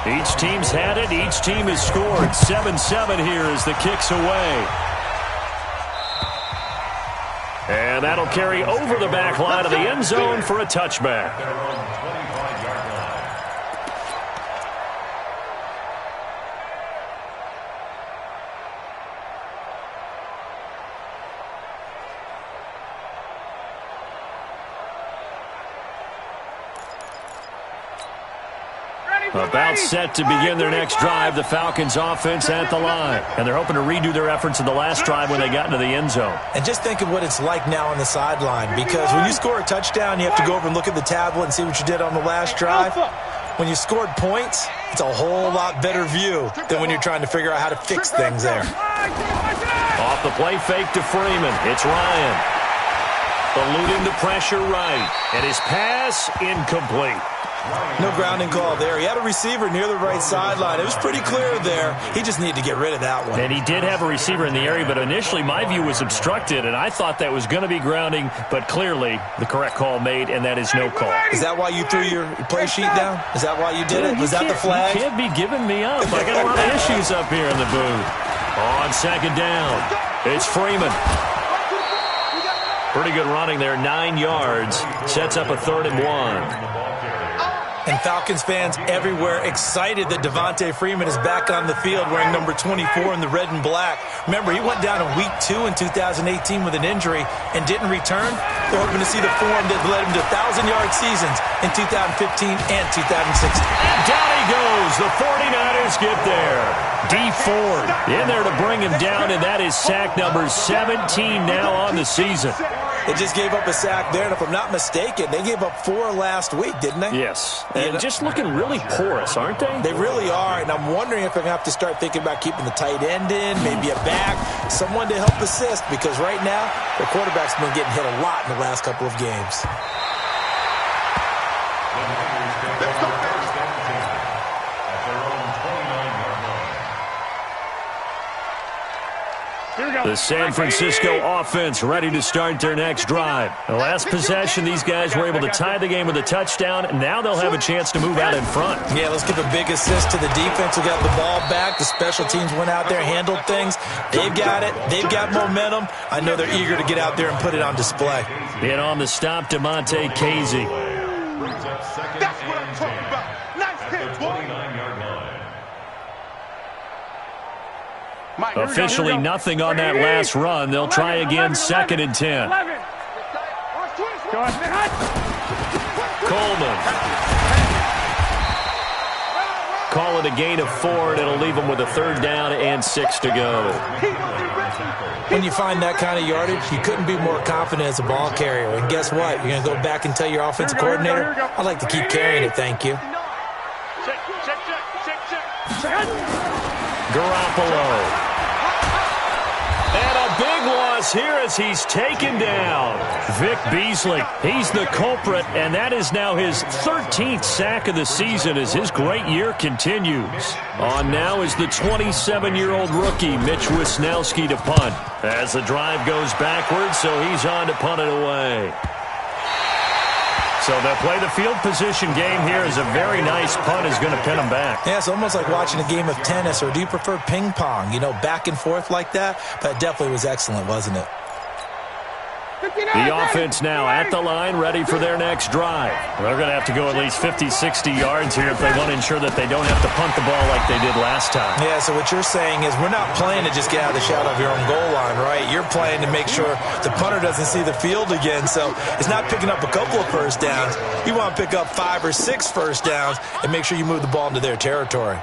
Each team's had it. Each team has scored. 7-7 here as the kick's away. And that'll carry over the back line of the end zone for a touchback. About set to begin their next drive, the Falcons offense at the line. And they're hoping to redo their efforts in the last drive when they got into the end zone. And just think of what it's like now on the sideline, because when you score a touchdown, you have to go over and look at the tablet and see what you did on the last drive. When you scored points, it's a whole lot better view than when you're trying to figure out how to fix things there. Off the play fake to Freeman. It's Ryan. Eluding the pressure right. And his pass incomplete. No grounding call there. He had a receiver near the right sideline. It was pretty clear there. He just needed to get rid of that one. And he did have a receiver in the area, but initially my view was obstructed, and I thought that was going to be grounding, but clearly the correct call made, and that is no call. Is that why you threw your play sheet down? Is that why you did it? Was that the flag? You can't be giving me up. I got a lot of issues up here in the booth. On second down, it's Freeman. Pretty good running there, 9 yards. Sets up a 3rd and 1. And Falcons fans everywhere excited that Devontae Freeman is back on the field wearing number 24 in the red and black. Remember, he went down in week 2 in 2018 with an injury and didn't return. They're hoping to see the form that led him to 1,000-yard seasons in 2015 and 2016. And down he goes. The 49ers get there. Dee Ford in there to bring him down, and that is sack number 17 now on the season. They just gave up a sack there, and if I'm not mistaken, they gave up 4 last week, didn't they? Yes. And just looking really porous, aren't they? They really are, and I'm wondering if I'm going to have to start thinking about keeping the tight end in, maybe a back, someone to help assist, because right now, the quarterback's been getting hit a lot in the last couple of games. Here we go. The San Francisco offense ready to start their next drive. The last possession, these guys were able to tie the game with a touchdown, and now they'll have a chance to move out in front. Yeah, let's give a big assist to the defense who got the ball back. The special teams went out there, handled things. They've got it. They've got momentum. I know they're eager to get out there and put it on display. And on the stop, Demonte Casey. That's what I'm talking about. Nice hit, boy. Officially nothing on that last run. They'll try again, 2nd and 10. Coleman. Call it a gain of 4, and it'll leave them with a 3rd down and 6 to go. When you find that kind of yardage, you couldn't be more confident as a ball carrier. And guess what? You're going to go back and tell your offensive coordinator, I'd like to keep carrying it, thank you. Garoppolo. And a big loss here as he's taken down. Vic Beasley, he's the culprit, and that is now his 13th sack of the season as his great year continues. On now is the 27-year-old rookie, Mitch Wisnowski, to punt. As the drive goes backwards, so he's on to punt it away. So they'll play the field position game here as a very nice punt is going to pin them back. Yeah, it's almost like watching a game of tennis, or do you prefer ping pong? You know, back and forth like that? But it definitely was excellent, wasn't it? The offense now at the line, ready for their next drive. They're going to have to go at least 50, 60 yards here if they want to ensure that they don't have to punt the ball like they did last time. Yeah, so what you're saying is we're not playing to just get out of the shadow of your own goal line, right? You're playing to make sure the punter doesn't see the field again. So it's not picking up a couple of first downs. You want to pick up 5 or 6 first downs and make sure you move the ball into their territory.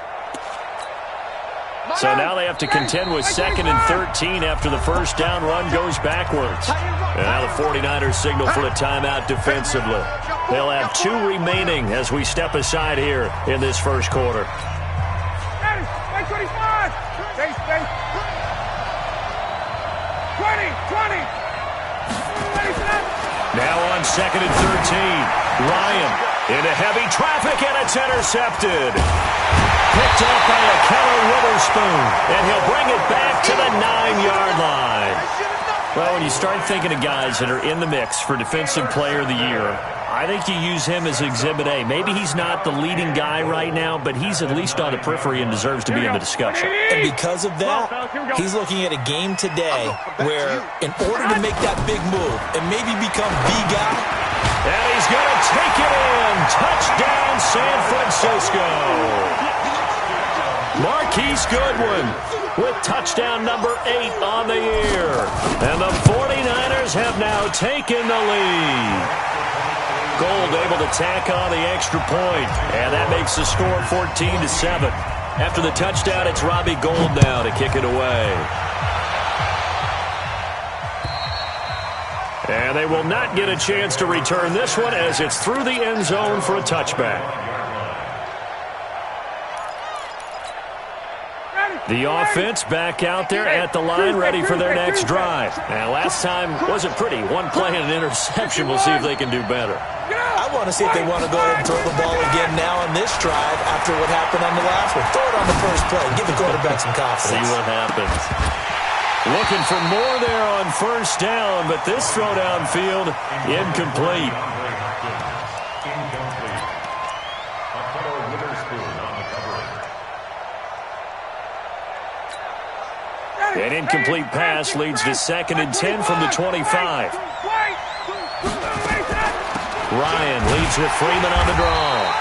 So now they have to contend with 2nd and 13 after the first down run goes backwards. And now the 49ers signal for a timeout defensively. They'll have 2 remaining as we step aside here in this first quarter. 25. Stay. 20. Now on 2nd and 13. Ryan into heavy traffic, and it's intercepted. Picked up by a Keller Witherspoon, and he'll bring it back to the 9-yard line. Well, when you start thinking of guys that are in the mix for Defensive Player of the Year, I think you use him as Exhibit A. Maybe he's not the leading guy right now, but he's at least on the periphery and deserves to be in the discussion. And because of that, he's looking at a game today where in order to make that big move and maybe become the guy, and he's going to take it in. Touchdown, San Francisco. Marquise Goodwin with touchdown number 8 on the year. And the 49ers have now taken the lead. Gold able to tack on the extra point, and that makes the score 14-7. After the touchdown, it's Robbie Gould now to kick it away. And they will not get a chance to return this one as it's through the end zone for a touchback. The offense back out there at the line, ready for their next drive. And last time wasn't pretty. One play and an interception. We'll see if they can do better. I want to see if they want to go ahead and throw the ball again now on this drive after what happened on the last one. Throw it on the first play. Give the quarterback some confidence. See what happens. Looking for more there on first down, but this throw downfield incomplete. An incomplete pass leads to 2nd and 10 from the 25. Ryan leads with Freeman on the draw.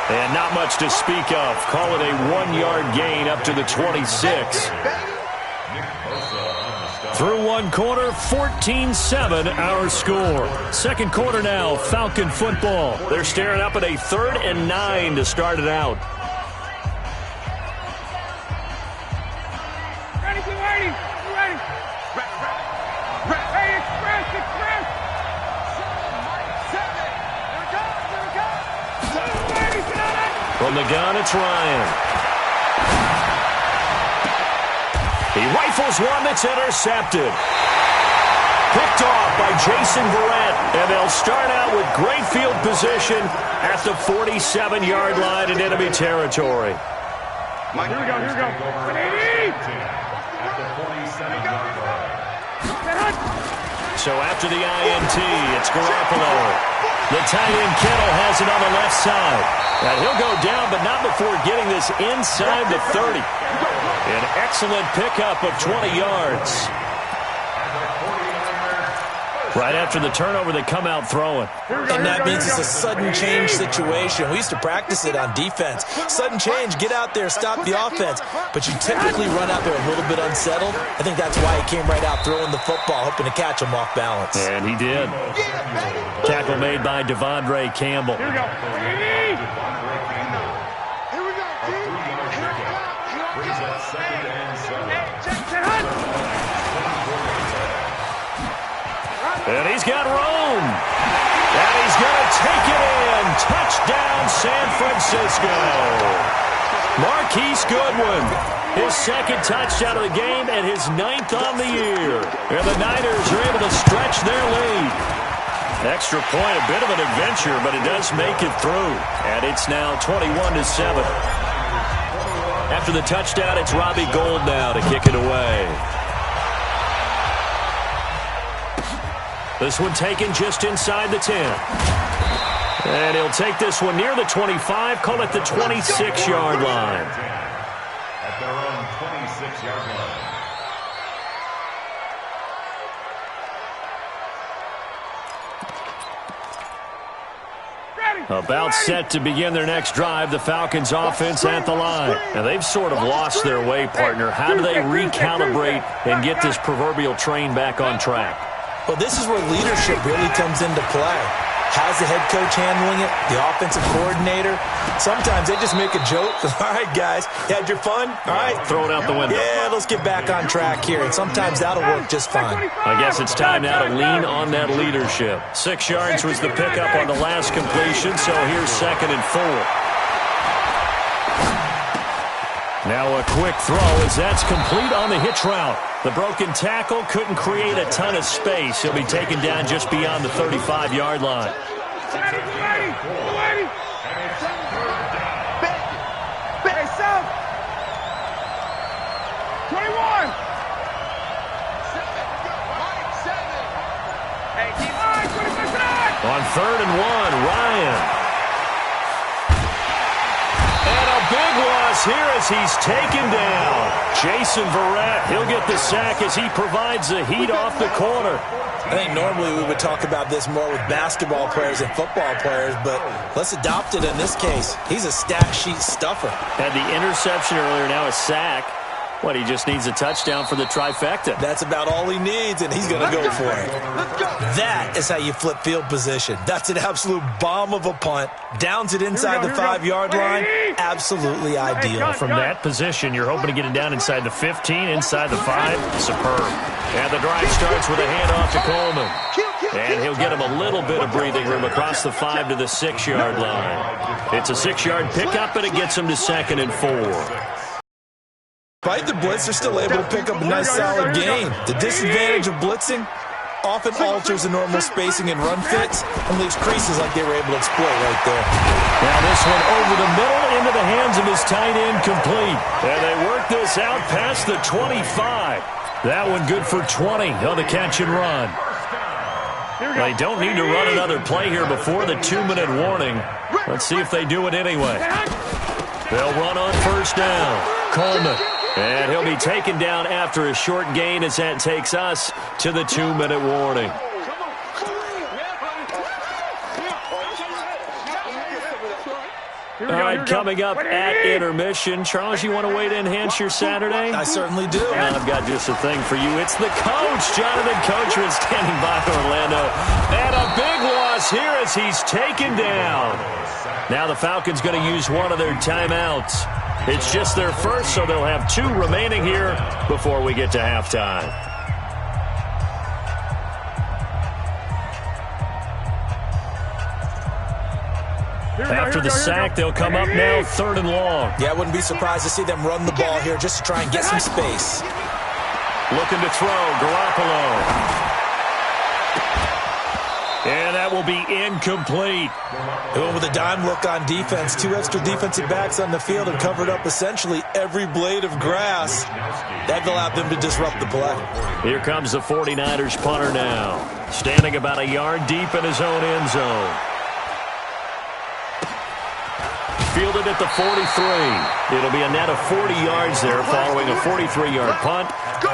And not much to speak of. Call it a 1-yard gain up to the 26. Through one quarter, 14-7 our score. Second quarter now, Falcon football. They're staring up at a 3rd and 9 to start it out. From the gun, it's Ryan. He rifles one that's intercepted. Picked off by Jason Verrett, and they'll start out with great field position at the 47-yard line in enemy territory. Here we go. At the 47-yard line. So after the INT, it's Garoppolo. The tight end Kittle has it on the left side. And he'll go down, but not before getting this inside the 30. An excellent pickup of 20 yards. Right after the turnover, they come out throwing. And that means it's a sudden change situation. We used to practice it on defense. Sudden change, get out there, stop the offense. But you typically run out there a little bit unsettled. I think that's why he came right out throwing the football, hoping to catch him off balance. And he did. Tackle made by Devondre Campbell. Here we go. And he's got room. And he's going to take it in. Touchdown, San Francisco. Marquise Goodwin, his second touchdown of the game and his 9th on the year. And the Niners are able to stretch their lead. Extra point, a bit of an adventure, but it does make it through. And it's now 21-7. After the touchdown, it's Robbie Gould now to kick it away. This one taken just inside the 10. And he'll take this one near the 25, call it the 26-yard line. At their own 26-yard line. About set to begin their next drive, the Falcons offense at the line. And they've sort of lost their way, partner. How do they recalibrate and get this proverbial train back on track? Well, this is where leadership really comes into play. How's the head coach handling it? The offensive coordinator? Sometimes they just make a joke. All right, guys, you had your fun? All right. Throw it out the window. Yeah, let's get back on track here. And sometimes that'll work just fine. I guess it's time now to lean on that leadership. 6 yards was the pickup on the last completion, so here's 2nd and 4. Now a quick throw as that's complete on the hitch route. The broken tackle couldn't create a ton of space. He'll be taken down just beyond the 35-yard line. On 3rd and 1, Ryan. Big loss here as he's taken down. Jason Verrett, he'll get the sack as he provides the heat off the corner. I think normally we would talk about this more with basketball players and football players, but let's adopt it in this case. He's a stat sheet stuffer. Had the interception earlier, now a sack. What, he just needs a touchdown for the trifecta. That's about all he needs, and he's going to go for it. That is how you flip field position. That's an absolute bomb of a punt. Downs it inside the 5-yard line. Absolutely ideal. From that position, you're hoping to get it down inside the 15, inside the 5. Superb. And the drive starts with a handoff to Coleman. And he'll get him a little bit of breathing room across the 5 to the 6-yard line. It's a 6-yard pickup, and it gets him to 2nd and 4. Despite the blitz, they're still able to pick up a nice solid gain. The disadvantage of blitzing often alters the normal spacing and run fits and leaves creases like they were able to exploit right there. Now this one over the middle into the hands of his tight end, complete. And they work this out past the 25. That one good for 20 on the catch and run. They don't need to run another play here before the 2-minute warning. Let's see if they do it anyway. They'll run on 1st down. Coleman. And he'll be taken down after a short gain as that takes us to the 2-minute warning. All right, coming up at intermission. Charles, you want to wait to enhance your Saturday? I certainly do. And I've got just a thing for you. It's the coach, Jonathan Coachman, standing by Orlando. And a big loss here as he's taken down. Now the Falcons going to use one of their timeouts. It's just their first, so they'll have 2 remaining here before we get to halftime. After the sack, they'll come up now 3rd and long. Yeah, I wouldn't be surprised to see them run the ball here just to try and get some space. Looking to throw, Garoppolo. And that that will be incomplete. They went with a dime look on defense. 2 extra defensive backs on the field and covered up essentially every blade of grass. That allowed them to disrupt the play. Here comes the 49ers punter now. Standing about a yard deep in his own end zone. Fielded at the 43. It'll be a net of 40 yards there following a 43-yard punt,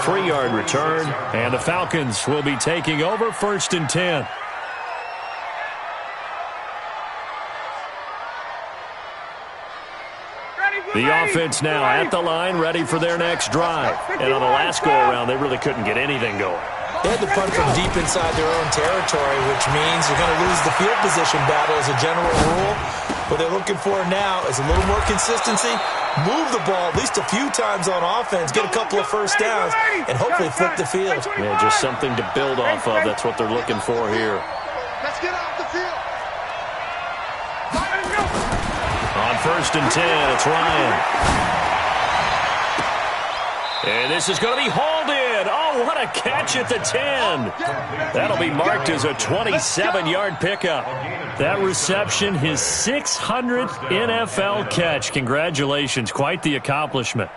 3-yard return, and the Falcons will be taking over 1st and 10. The offense now at the line, ready for their next drive. And on the last go-around, they really couldn't get anything going. They had to punt from deep inside their own territory, which means you're going to lose the field position battle as a general rule. What they're looking for now is a little more consistency, move the ball at least a few times on offense, get a couple of first downs, and hopefully flip the field. Yeah, just something to build off of. That's what they're looking for here. Let's get off the field. On 1st and 10, it's Ryan. And this is going to be hauled in. Oh, what a catch at the 10. That'll be marked as a 27-yard pickup. That reception, his 600th NFL catch. Congratulations. Quite the accomplishment.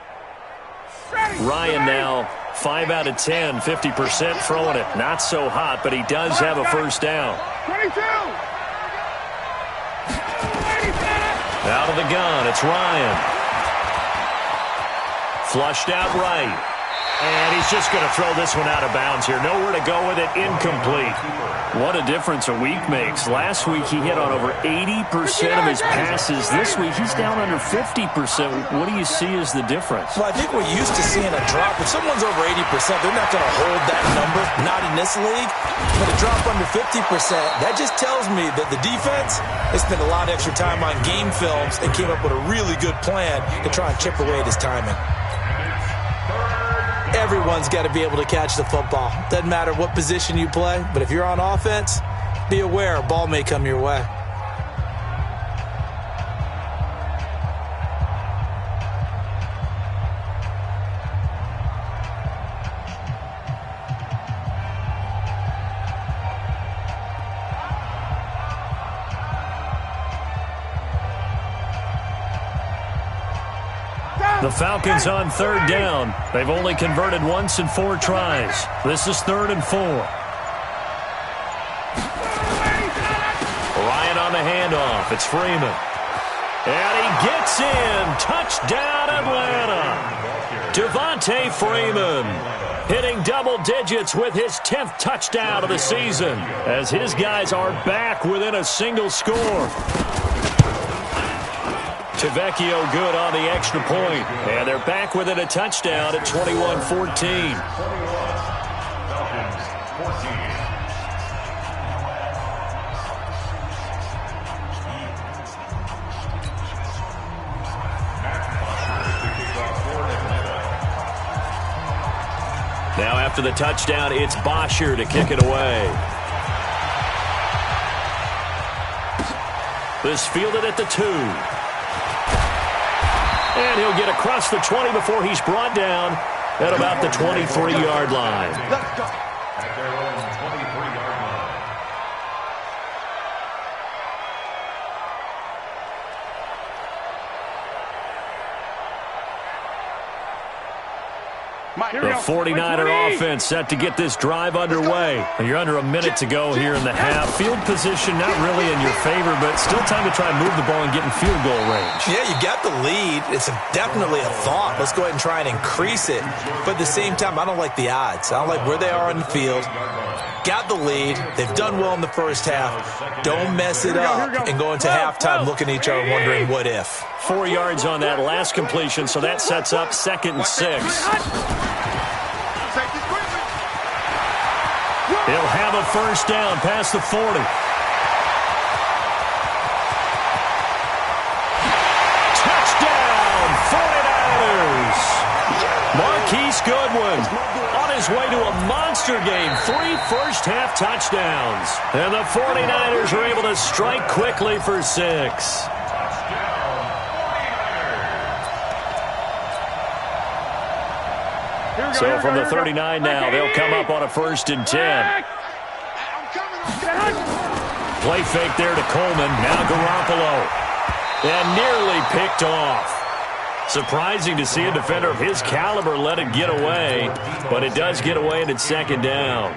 Ryan now 5 out of 10, 50% throwing it. Not so hot, but he does have a first down. 22. Out of the gun, it's Ryan. Flushed out right. And he's just going to throw this one out of bounds here. Nowhere to go with it. Incomplete. What a difference a week makes. Last week he hit on over 80% of his passes. This week he's down under 50%. What do you see as the difference? Well, I think we're used to seeing a drop. If someone's over 80%, they're not going to hold that number. Not in this league. But a drop under 50%, that just tells me that the defense has spent a lot of extra time on game films and came up with a really good plan to try and chip away at his timing. Everyone's got to be able to catch the football. Doesn't matter what position you play, but if you're on offense, be aware a ball may come your way. The Falcons on 3rd down. They've only converted once in 4 tries. This is 3rd and 4. Ryan on the handoff. It's Freeman. And he gets in. Touchdown, Atlanta. Devontae Freeman hitting double digits with his 10th touchdown of the season as his guys are back within a single score. Tavecchio good on the extra point. And they're back within a touchdown at 21-14. Now after the touchdown, it's Bosher to kick it away. This fielded at the 2. And he'll get across the 20 before he's brought down at about the 23-yard line. Let's go. At their own 23-yard line. The 49er offense set to get this drive underway. You're under a minute to go here in the half. Field position not really in your favor, but still time to try and move the ball and get in field goal range. Yeah, you got the lead. It's definitely a thought. Let's go ahead and try and increase it. But at the same time, I don't like the odds. I don't like where they are on the field. Got the lead. They've done well in the first half. Don't mess it up and go into halftime looking at each other wondering what if. 4 yards on that last completion, so that sets up 2nd and 6. He'll have a first down past the 40. Touchdown, 49ers. Marquise Goodwin on his way to a monster game. 3 first-half touchdowns. And the 49ers are able to strike quickly for 6. So from the 39 now, they'll come up on a 1st and 10. Play fake there to Coleman. Now Garoppolo. And nearly picked off. Surprising to see a defender of his caliber let it get away, but it does get away and it's second down.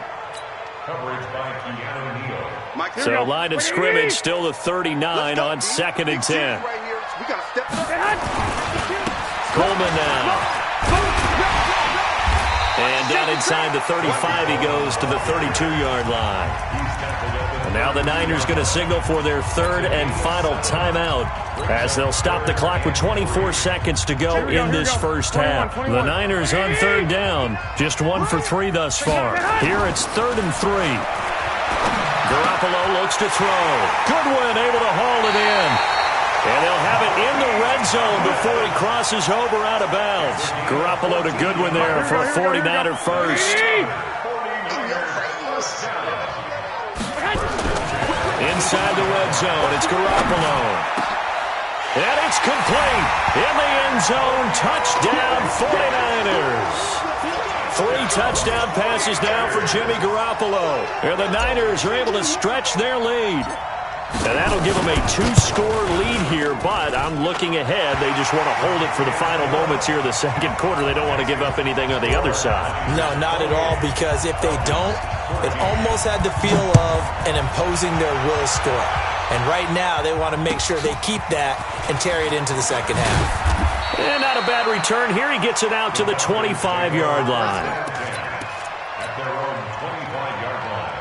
So line of scrimmage still the 39 on 2nd and 10. Coleman now. And down inside the 35 he goes to the 32-yard line. And now the Niners going to signal for their 3rd and final timeout as they'll stop the clock with 24 seconds to go in this first half. The Niners on 3rd down, just 1 for 3 thus far. Here it's 3rd and 3. Garoppolo looks to throw. Goodwin able to haul it in. And they'll have it in the red zone before he crosses over out of bounds. Garoppolo to Goodwin there for a 49er first. Inside the red zone, it's Garoppolo. And it's complete. In the end zone, touchdown 49ers. 3 touchdown passes now for Jimmy Garoppolo. And the Niners are able to stretch their lead. And that'll give them a 2-score lead here, but I'm looking ahead. They just want to hold it for the final moments here in the second quarter. They don't want to give up anything on the other side. No, not at all, because if they don't, it almost had the feel of an imposing their will score. And right now, they want to make sure they keep that and carry it into the second half. And not a bad return here. He gets it out to the 25-yard line. At their own 25-yard line.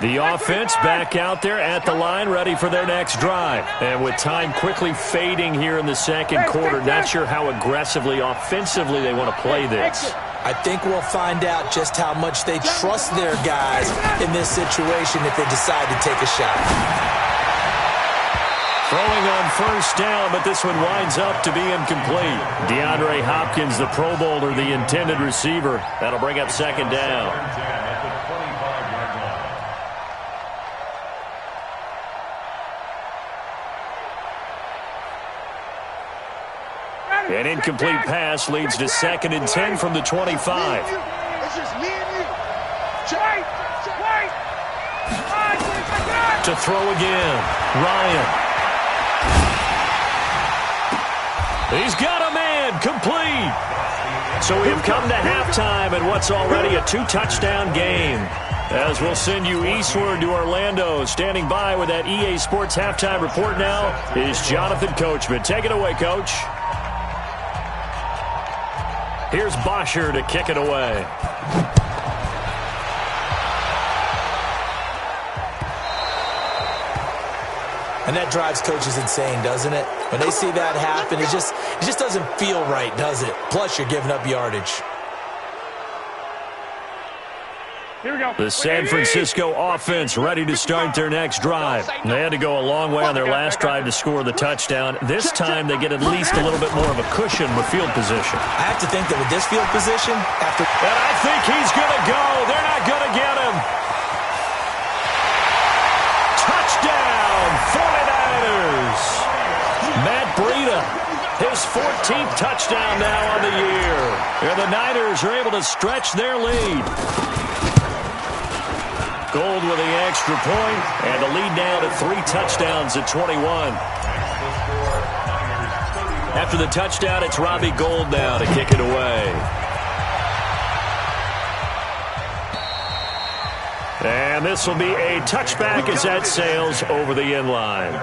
The offense back out there at the line, ready for their next drive. And with time quickly fading here in the second quarter, not sure how aggressively, offensively they want to play this. I think we'll find out just how much they trust their guys in this situation if they decide to take a shot. Throwing on first down, but this one winds up to be incomplete. DeAndre Hopkins, the Pro Bowler, the intended receiver. That'll bring up second down. An incomplete pass leads to 2nd and 10 from the 25. It's just me and you. Wait. To throw again. Ryan. He's got a man. Complete. So we have come to halftime in what's already a 2-touchdown game. As we'll send you eastward to Orlando. Standing by with that EA Sports halftime report now is Jonathan Coachman. Take it away, Coach. Here's Bosher to kick it away. And that drives coaches insane, doesn't it? When they see that happen, it just doesn't feel right, does it? Plus, you're giving up yardage. Here we go. The San Francisco offense ready to start their next drive. They had to go a long way on their last drive to score the touchdown. This time they get at least a little bit more of a cushion with field position. I have to think that with this field position, after... And I think he's going to go. They're not going to get him. Touchdown, 49ers. Matt Breida, his 14th touchdown now on the year. And the Niners are able to stretch their lead. Gold with the extra point, and the lead now to 3 touchdowns at 21. After the touchdown, it's Robbie Gould now to kick it away. And this will be a touchback as that sails over the end line.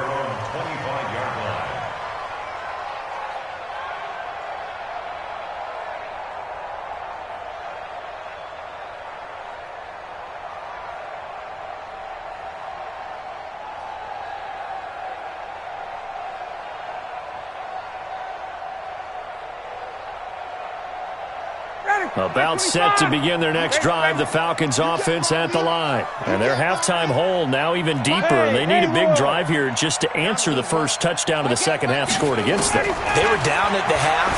About set to begin their next drive, the Falcons offense at the line. And their halftime hole now even deeper. And they need a big drive here just to answer the first touchdown of the second half scored against them. They were down at the half.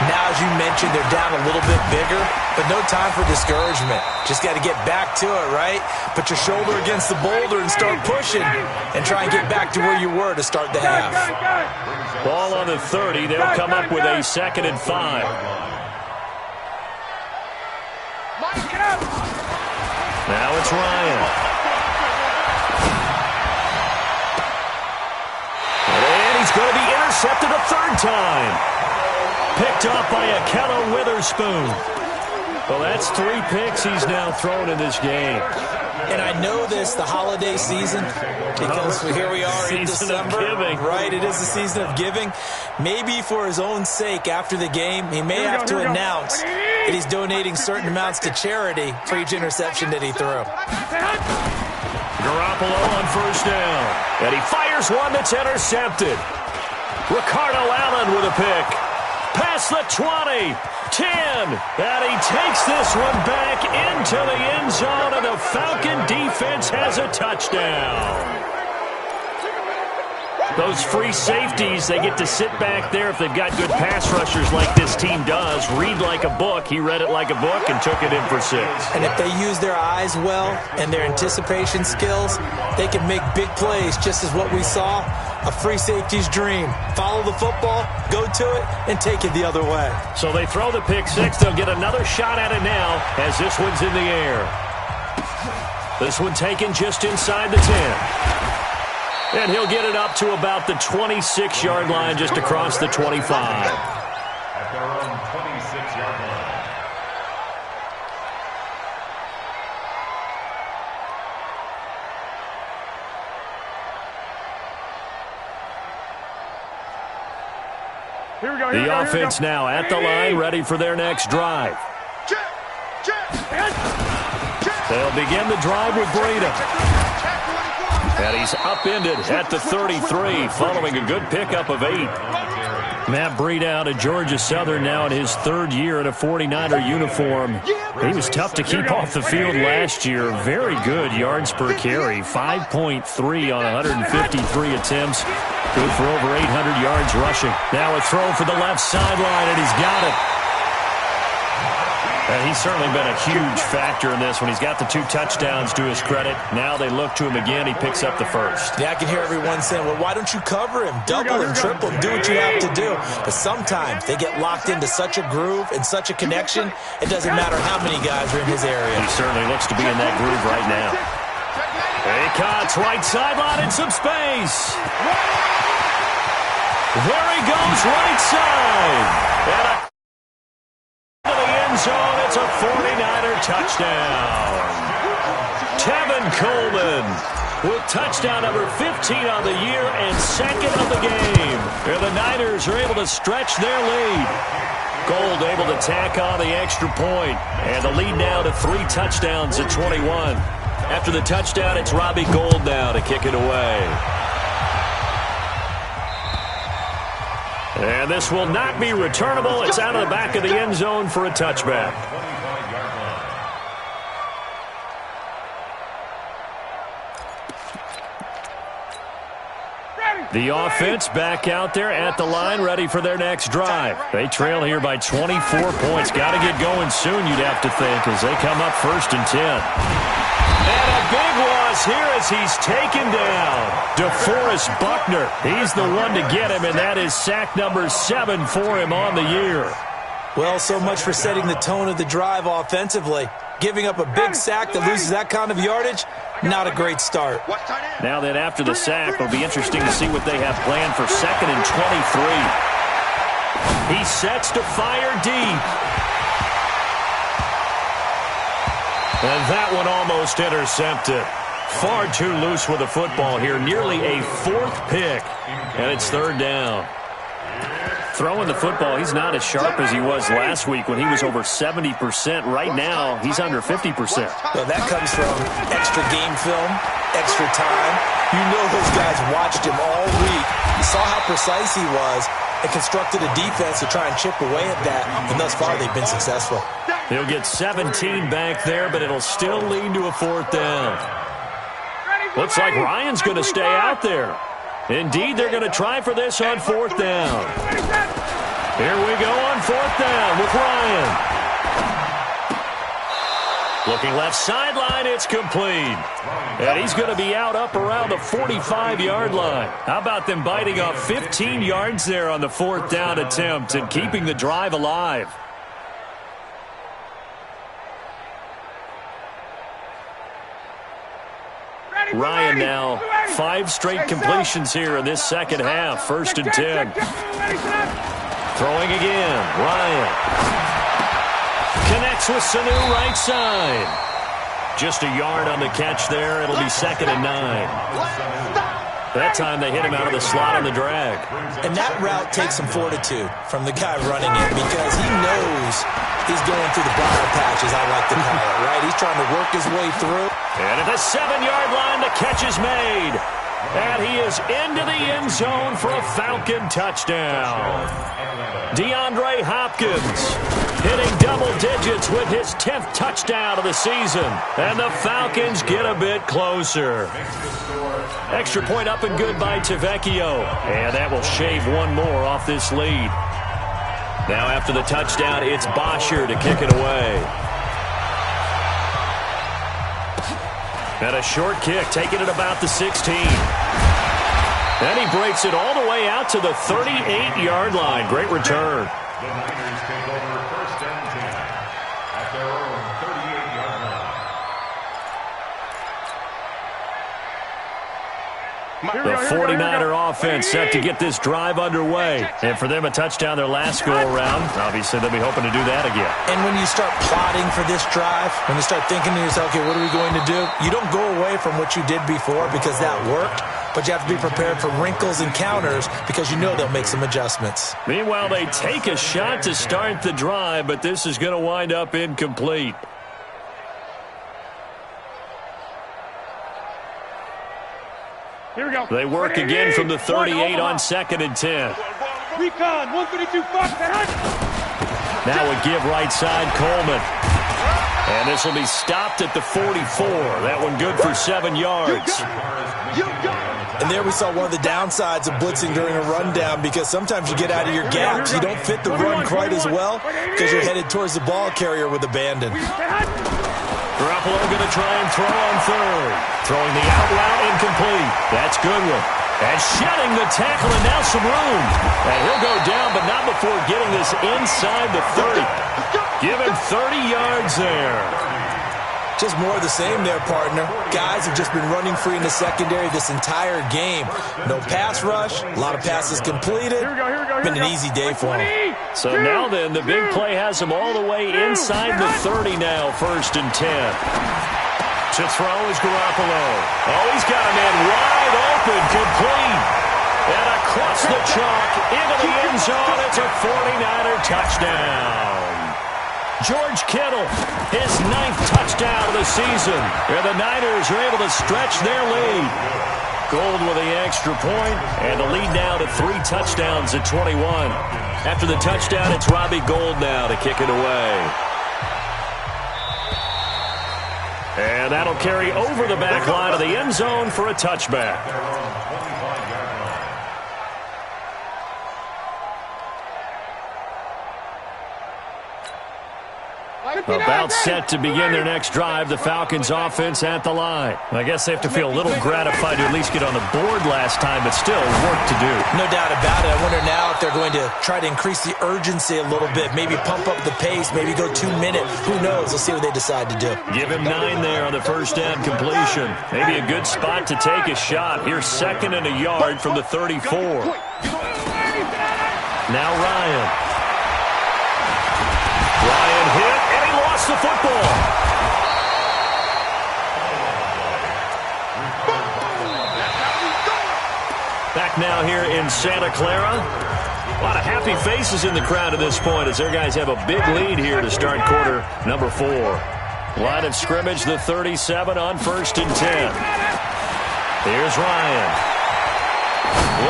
Now, as you mentioned, they're down a little bit bigger, but no time for discouragement. Just got to get back to it, right? Put your shoulder against the boulder and start pushing and try and get back to where you were to start the half. Ball on the 30. They'll come up with a 2nd and 5. Now it's Ryan. And he's going to be intercepted a third time. Picked off by Akello Witherspoon. Well, that's 3 picks he's now thrown in this game. And I know this, the holiday season, because here we are in December. Right, it is the season of giving. Maybe for his own sake, after the game, he may have to announce that he's donating certain amounts to charity for each interception that he threw. Garoppolo on first down. And he fires one that's intercepted. Ricardo Allen with a pick. Past the 20. 10, and he takes this one back into the end zone, and the Falcon defense has a touchdown. Those free safeties, they get to sit back there if they've got good pass rushers like this team does. Read like a book. He read it like a book and took it in for 6. And if they use their eyes well and their anticipation skills, they can make big plays, just as what we saw. A free safety's dream. Follow the football, go to it, and take it the other way. So they throw the pick 6. They'll get another shot at it now as this one's in the air. This one taken just inside the 10. And he'll get it up to about the 26-yard line, just across the 25. At their own 26-yard line. Here we go. The offense now at the line, ready for their next drive. They'll begin the drive with Breida. And he's upended at the 33, following a good pickup of 8. Matt Breida out of Georgia Southern now in his 3rd year in a 49er uniform. He was tough to keep off the field last year. Very good yards per carry, 5.3 on 153 attempts. Good for over 800 yards rushing. Now a throw for the left sideline, and he's got it. And he's certainly been a huge factor in this when he's got the 2 touchdowns to his credit. Now they look to him again. He picks up the first. Yeah, I can hear everyone saying, well, why don't you cover him? Double and triple and do what you have to do. But sometimes they get locked into such a groove and such a connection, it doesn't matter how many guys are in his area. He certainly looks to be in that groove right now. Acott's right sideline in some space. There he goes, right side. And to the end zone, it's a 49er touchdown. Tevin Coleman with touchdown number 15 on the year and 2nd of the game. And the Niners are able to stretch their lead. Gold able to tack on the extra point. And the lead now to 3 touchdowns at 21. After the touchdown, it's Robbie Gould now to kick it away. And this will not be returnable. It's out of the back of the end zone for a touchback. The offense back out there at the line, ready for their next drive. They trail here by 24 points. Got to get going soon, you'd have to think, as they come up 1st and 10. And a big loss here as he's taken down. DeForest Buckner, he's the one to get him, and that is sack number 7 for him on the year. Well, so much for setting the tone of the drive offensively. Giving up a big sack that loses that kind of yardage, not a great start. Now then, after the sack, it'll be interesting to see what they have planned for 2nd and 23. He sets to fire deep. And that one almost intercepted. Far too loose with the football here. Nearly a 4th pick. And it's 3rd down. Throwing the football, he's not as sharp as he was last week when he was over 70%. Right now, he's under 50%. Well, that comes from extra game film, extra time. You know those guys watched him all week. You saw how precise he was and constructed a defense to try and chip away at that. And thus far, they've been successful. He'll get 17 back there, but it'll still lead to a 4th down. Looks like Ryan's going to stay out there. Indeed, they're going to try for this on 4th down. Here we go on 4th down with Ryan. Looking left sideline, it's complete. And he's going to be out up around the 45-yard line. How about them biting off 15 yards there on the 4th down attempt and keeping the drive alive? Ryan now 5 straight completions here in this second half. 1st and 10. Throwing again. Ryan. Connects with Sanu right side. Just a yard on the catch there. It'll be 2nd and 9. That time they hit him out of the slot on the drag. And that route takes some fortitude from the guy running it because he knows he's going through the briar patch, as I like to call it, right? He's trying to work his way through. And at the 7-yard line, the catch is made. And he is into the end zone for a Falcon touchdown. DeAndre Hopkins hitting double digits with his 10th touchdown of the season. And the Falcons get a bit closer. Extra point up and good by Tavecchio. And that will shave one more off this lead. Now after the touchdown, it's Bosher to kick it away. And a short kick, taking it about the 16. And he breaks it all the way out to the 38-yard line. Great return. The Niners take over 1st and 10 at their own 38-yard line. The 49er offense set to get this drive underway. And for them, a touchdown their last go-around. Obviously, they'll be hoping to do that again. And when you start plotting for this drive, when you start thinking to yourself, okay, what are we going to do? You don't go away from what you did before because that worked. But you have to be prepared for wrinkles and counters because you know they'll make some adjustments. Meanwhile, they take a shot to start the drive, but this is going to wind up incomplete. Here we go. They work again from the 38 on 2nd and 10. Recon, 132 Fox. Now a give right side, Coleman. And this will be stopped at the 44. That one good for 7 yards. And there we saw one of the downsides of blitzing during a rundown because sometimes you get out of your gaps. You don't fit the run quite as well because you're headed towards the ball carrier with abandon. Garoppolo going to try and throw on 3rd. Throwing the out route incomplete. That's Goodwin. And shedding the tackle and now some room. And he'll go down, but not before getting this inside the 30. Give him 30 yards there. Just more of the same there, partner. Guys have just been running free in the secondary this entire game. No pass rush, a lot of passes completed. Been an easy day for him. So now then, the big play has him all the way inside the 30 now, 1st and 10. To throw is Garoppolo. Oh, he's got a man wide open, complete. And across the chalk, into the end zone, it's a 49er touchdown. George Kittle, his 9th touchdown of the season. And the Niners are able to stretch their lead. Gold with the extra point, and the lead now to 3 touchdowns at 21. After the touchdown, it's Robbie Gould now to kick it away. And that'll carry over the back line of the end zone for a touchback. About set to begin their next drive, the Falcons offense at the line. I guess they have to feel a little gratified to at least get on the board last time, but still work to do. No doubt about it. I wonder now if they're going to try to increase the urgency a little bit, maybe pump up the pace, maybe go 2 minute. Who knows? We'll see what they decide to do. Give him 9 there on the first down completion. Maybe a good spot to take a shot. Here's 2nd and a yard from the 34. Now Ryan. Ryan hit, and he lost the football. Back now here in Santa Clara. A lot of happy faces in the crowd at this point as their guys have a big lead here to start quarter number 4. Line of scrimmage, the 37 on 1st and 10. Here's Ryan.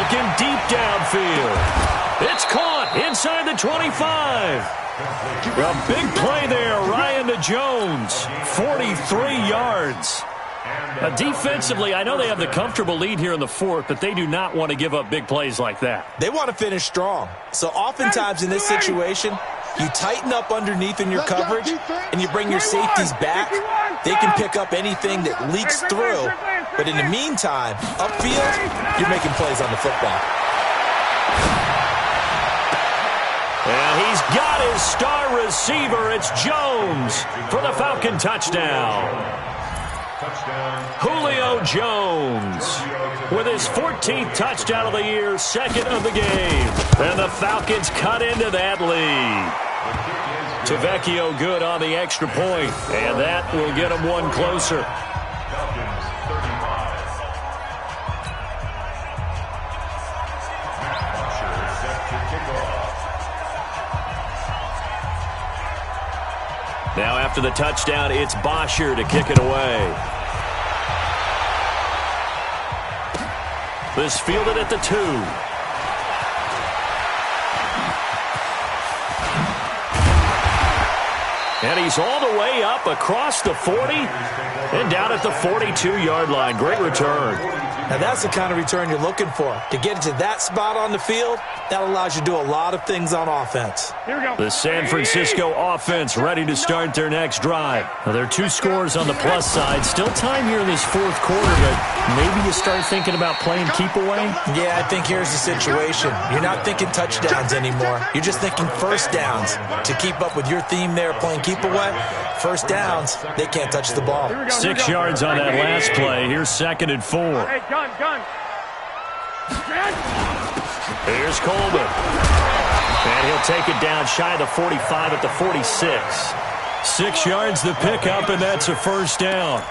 Looking deep downfield. It's caught inside the 25. A big play there, Ryan to Jones, 43 yards. Defensively, I know they have the comfortable lead here in the 4th, but they do not want to give up big plays like that. They want to finish strong. So oftentimes in this situation, you tighten up underneath in your coverage, and you bring your safeties back. They can pick up anything that leaks through. But in the meantime, upfield, you're making plays on the football. And he's got his star. star receiver. It's Jones for the Falcon touchdown. Julio Jones with his 14th touchdown of the year, second of the game. And the Falcons cut into that lead. Tavecchio good on the extra point, and that will get them one closer. Now after the touchdown, it's Bosher to kick it away. This fielded at the 2. And he's all the way up across the 40 and down at the 42-yard line. Great return. Now that's the kind of return you're looking for. To get into that spot on the field, that allows you to do a lot of things on offense. Here we go. The San Francisco offense ready to start their next drive. Now, there are 2 scores on the plus side. Still time here in this fourth quarter, but maybe you start thinking about playing keep away? Yeah, I think here's the situation. You're not thinking touchdowns anymore. You're just thinking first downs. To keep up with your theme there, playing keep away, first downs, they can't touch the ball. 6 yards on that last play. Here's 2nd and 4. Hey, gun. Here's Coleman. And he'll take it down shy of the 45 at the 46. 6 yards the pickup, and that's a first down.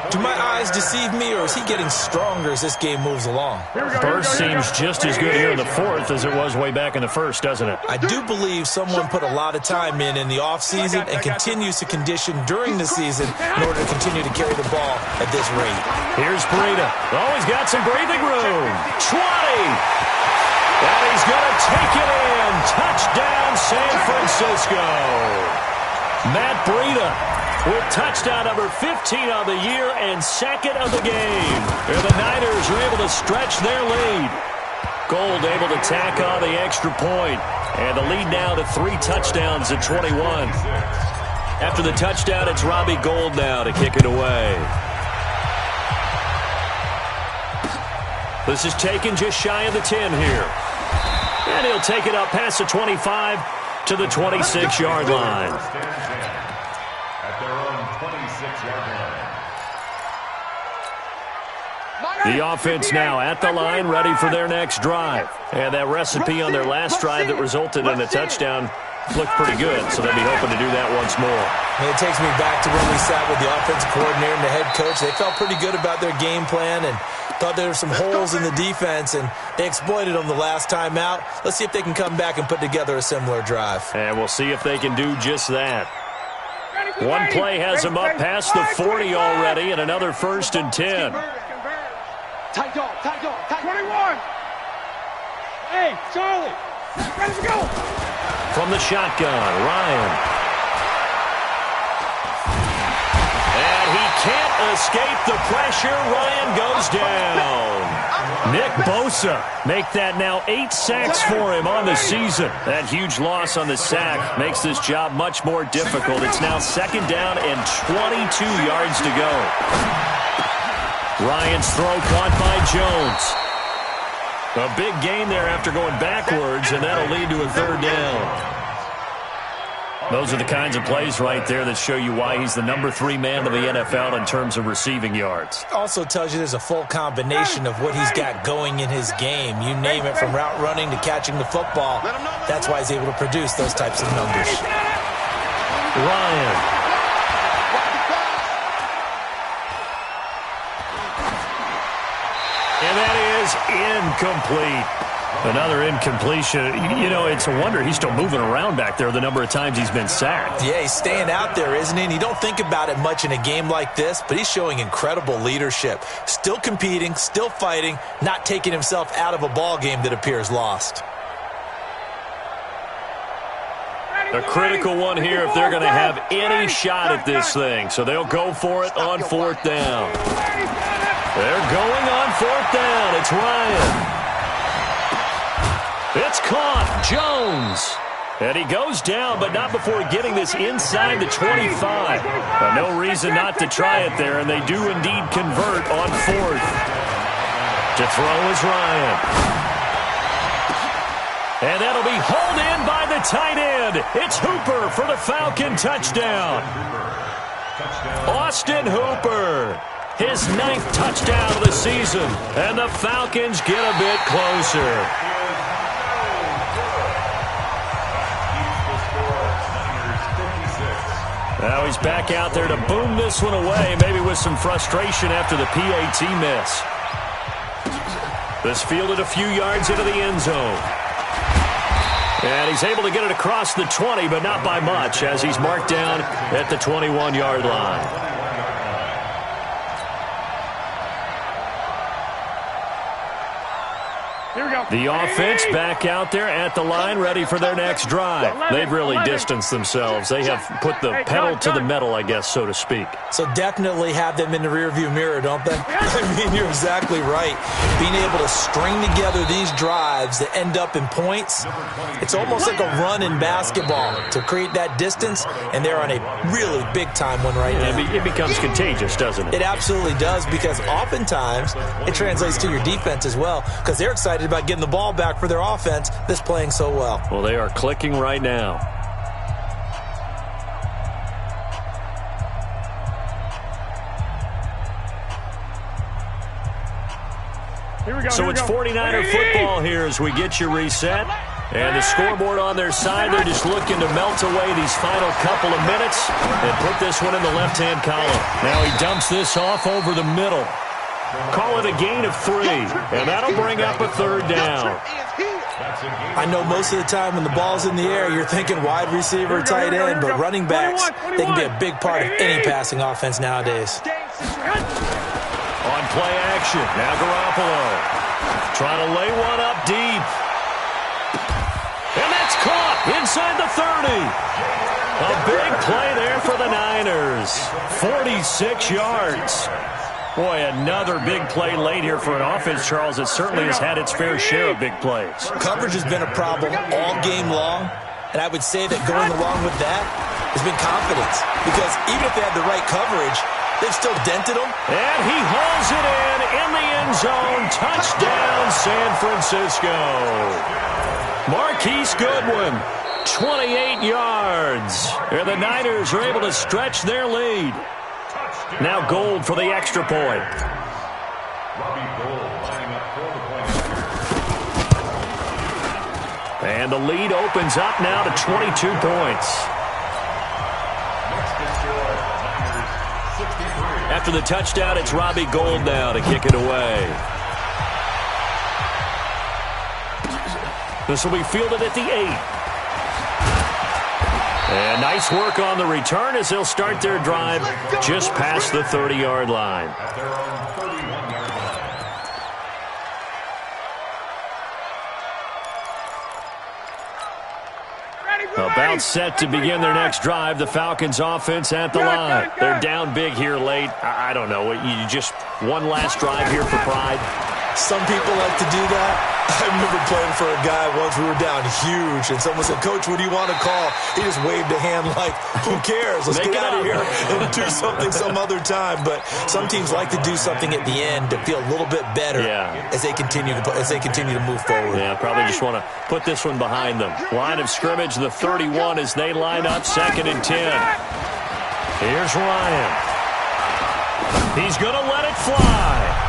Do my eyes deceive me, or is he getting stronger as this game moves along? First seems just as good here in the fourth as it was way back in the first, doesn't it? I do believe someone put a lot of time in the offseason and continues to condition during the season in order to continue to carry the ball at this rate. Here's Breida. Oh, he's got some breathing room. 20. And he's going to take it in. Touchdown, San Francisco. Matt Breida with touchdown number 15 on the year and 2nd of the game. And the Niners are able to stretch their lead. Gold able to tack on the extra point. And the lead now to 3 touchdowns at 21. After the touchdown, it's Robbie Gould now to kick it away. This is taken just shy of the 10 here. And he'll take it up past the 25 to the 26-yard line. The offense now at the line, ready for their next drive. And that recipe on their last drive that resulted in a touchdown looked pretty good, so they'll be hoping to do that once more. And it takes me back to when we sat with the offensive coordinator and the head coach. They felt pretty good about their game plan and thought there were some holes in the defense, and they exploited them the last time out. Let's see if they can come back and put together a similar drive. And we'll see if they can do just that. One play has them up past the 40 already, and another 1st and 10. Tight dog. 21. Hey, Charlie. Ready to go. From the shotgun, Ryan. And he can't escape the pressure. Ryan goes down. Nick Bosa make that now 8 sacks for him on the season. That huge loss on the sack makes this job much more difficult. It's now 2nd down and 22 yards to go. Ryan's throw caught by Jones. A big gain there after going backwards, and that'll lead to a 3rd down. Those are the kinds of plays right there that show you why he's the number 3 man of the NFL in terms of receiving yards. Also tells you there's a full combination of what he's got going in his game. You name it, from route running to catching the football. That's why he's able to produce those types of numbers. Ryan. And that is incomplete. Another incompletion. You know, it's a wonder he's still moving around back there the number of times he's been sacked. Yeah, he's staying out there, isn't he? And you don't think about it much in a game like this, but he's showing incredible leadership. Still competing, still fighting, not taking himself out of a ball game that appears lost. A critical one here if they're going to have any shot at this thing. So they'll go for it on 4th down. They're going on 4th down. It's Ryan. It's caught. Jones. And he goes down, but not before getting this inside the 25. No reason not to try it there, and they do indeed convert on 4th. To throw is Ryan. And that'll be hauled in by the tight end. It's Hooper for the Falcon touchdown. Austin Hooper, his 9th touchdown of the season, and the Falcons get a bit closer. Now he's back out there to boom this one away, maybe with some frustration after the PAT miss. This fielded a few yards into the end zone. And he's able to get it across the 20, but not by much, as he's marked down at the 21-yard line. The offense back out there at the line, ready for their next drive. They've really distanced themselves. They have put the pedal to the metal, I guess, so to speak. So definitely have them in the rearview mirror, don't they? I mean, you're exactly right. Being able to string together these drives that end up in points, it's almost like a run in basketball to create that distance, and they're on a really big-time one right now. It becomes contagious, doesn't it? It absolutely does, because oftentimes it translates to your defense as well, because they're excited about getting the ball back for their offense that's playing so well. Well, they are clicking right now. So it's 49er football here as we get you reset. And the scoreboard on their side, they're just looking to melt away these final couple of minutes and put this one in the left-hand column. Now he dumps this off over the middle. Call it a gain of 3, and that'll bring up a 3rd down. I know most of the time when the ball's in the air, you're thinking wide receiver, tight end, but running backs, they can be a big part of any passing offense nowadays. On play action, now Garoppolo trying to lay one up deep. And that's caught inside the 30. A big play there for the Niners. 46 yards. Boy, another big play late here for an offense, Charles, that certainly has had its fair share of big plays. Coverage has been a problem all game long, and I would say that going along with that has been confidence, because even if they had the right coverage, they've still dented them. And he hauls it in the end zone. Touchdown, San Francisco. Marquise Goodwin, 28 yards. And the Niners are able to stretch their lead. Now Gold for the extra point. And the lead opens up now to 22 points. After the touchdown, it's Robbie Gould now to kick it away. This will be fielded at the 8. And nice work on the return as they'll start their drive just past the 30-yard line. About set to begin their next drive. The Falcons offense at the line. They're down big here late. I don't know. You just one last drive here for pride. Some people like to do that. I remember playing for a guy once. We were down huge, and someone said, "Coach, what do you want to call?" He just waved a hand like, "Who cares? Let's get out of here and do something some other time." But some teams like to do something at the end to feel a little bit better as they continue to move forward. Yeah, probably just want to put this one behind them. Line of scrimmage, the 31 as they line up 2nd and 10. Here's Ryan. He's going to let it fly.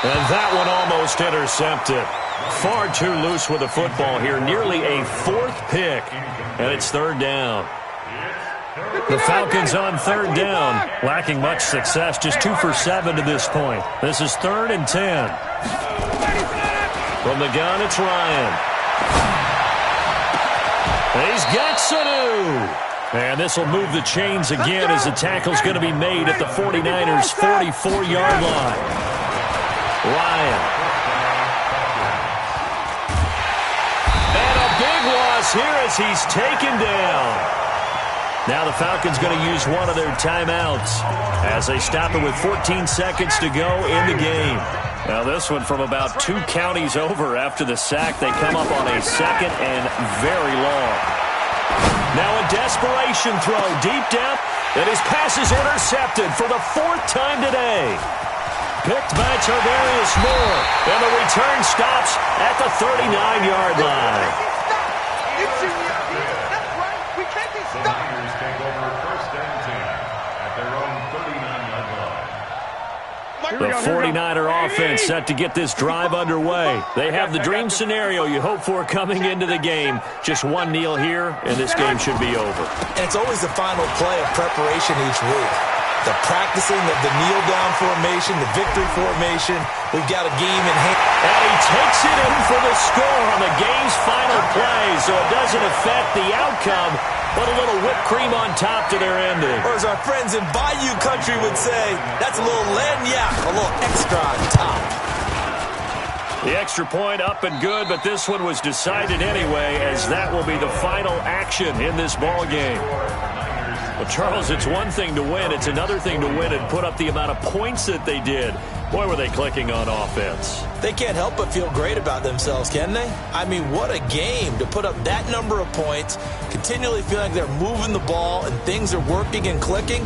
And that one almost intercepted. Far too loose with the football here. Nearly a 4th pick. And it's 3rd down. The Falcons on 3rd down. Lacking much success. Just 2 for 7 to this point. This is 3rd and 10. From the gun, it's Ryan. He's got Sanu. And this will move the chains again as the tackle's going to be made at the 49ers' 44-yard line. Ryan. And a big loss here as he's taken down. Now the Falcons going to use one of their timeouts as they stop it with 14 seconds to go in the game. Now this one from about 2 counties over after the sack. They come up on a 2nd and very long. Now a desperation throw deep down, and his pass is intercepted for the 4th time today. Picked by Tarvarius Moore, and the return stops at the 39-yard line. The 49er offense set to get this drive underway. They have the dream scenario you hope for coming into the game. Just one kneel here, and this game should be over. And it's always the final play of preparation each week. The practicing of the kneel-down formation, the victory formation. We've got a game in hand. And he takes it in for the score on the game's final play, so it doesn't affect the outcome, but a little whipped cream on top to their ending. Or as our friends in Bayou country would say, that's a little lagniappe, a little extra on top. The extra point up and good, but this one was decided anyway, as that will be the final action in this ball game. Well, Charles, it's one thing to win. It's another thing to win and put up the amount of points that they did. Boy, were they clicking on offense. They can't help but feel great about themselves, can they? I mean, what a game to put up that number of points, continually feeling like they're moving the ball and things are working and clicking.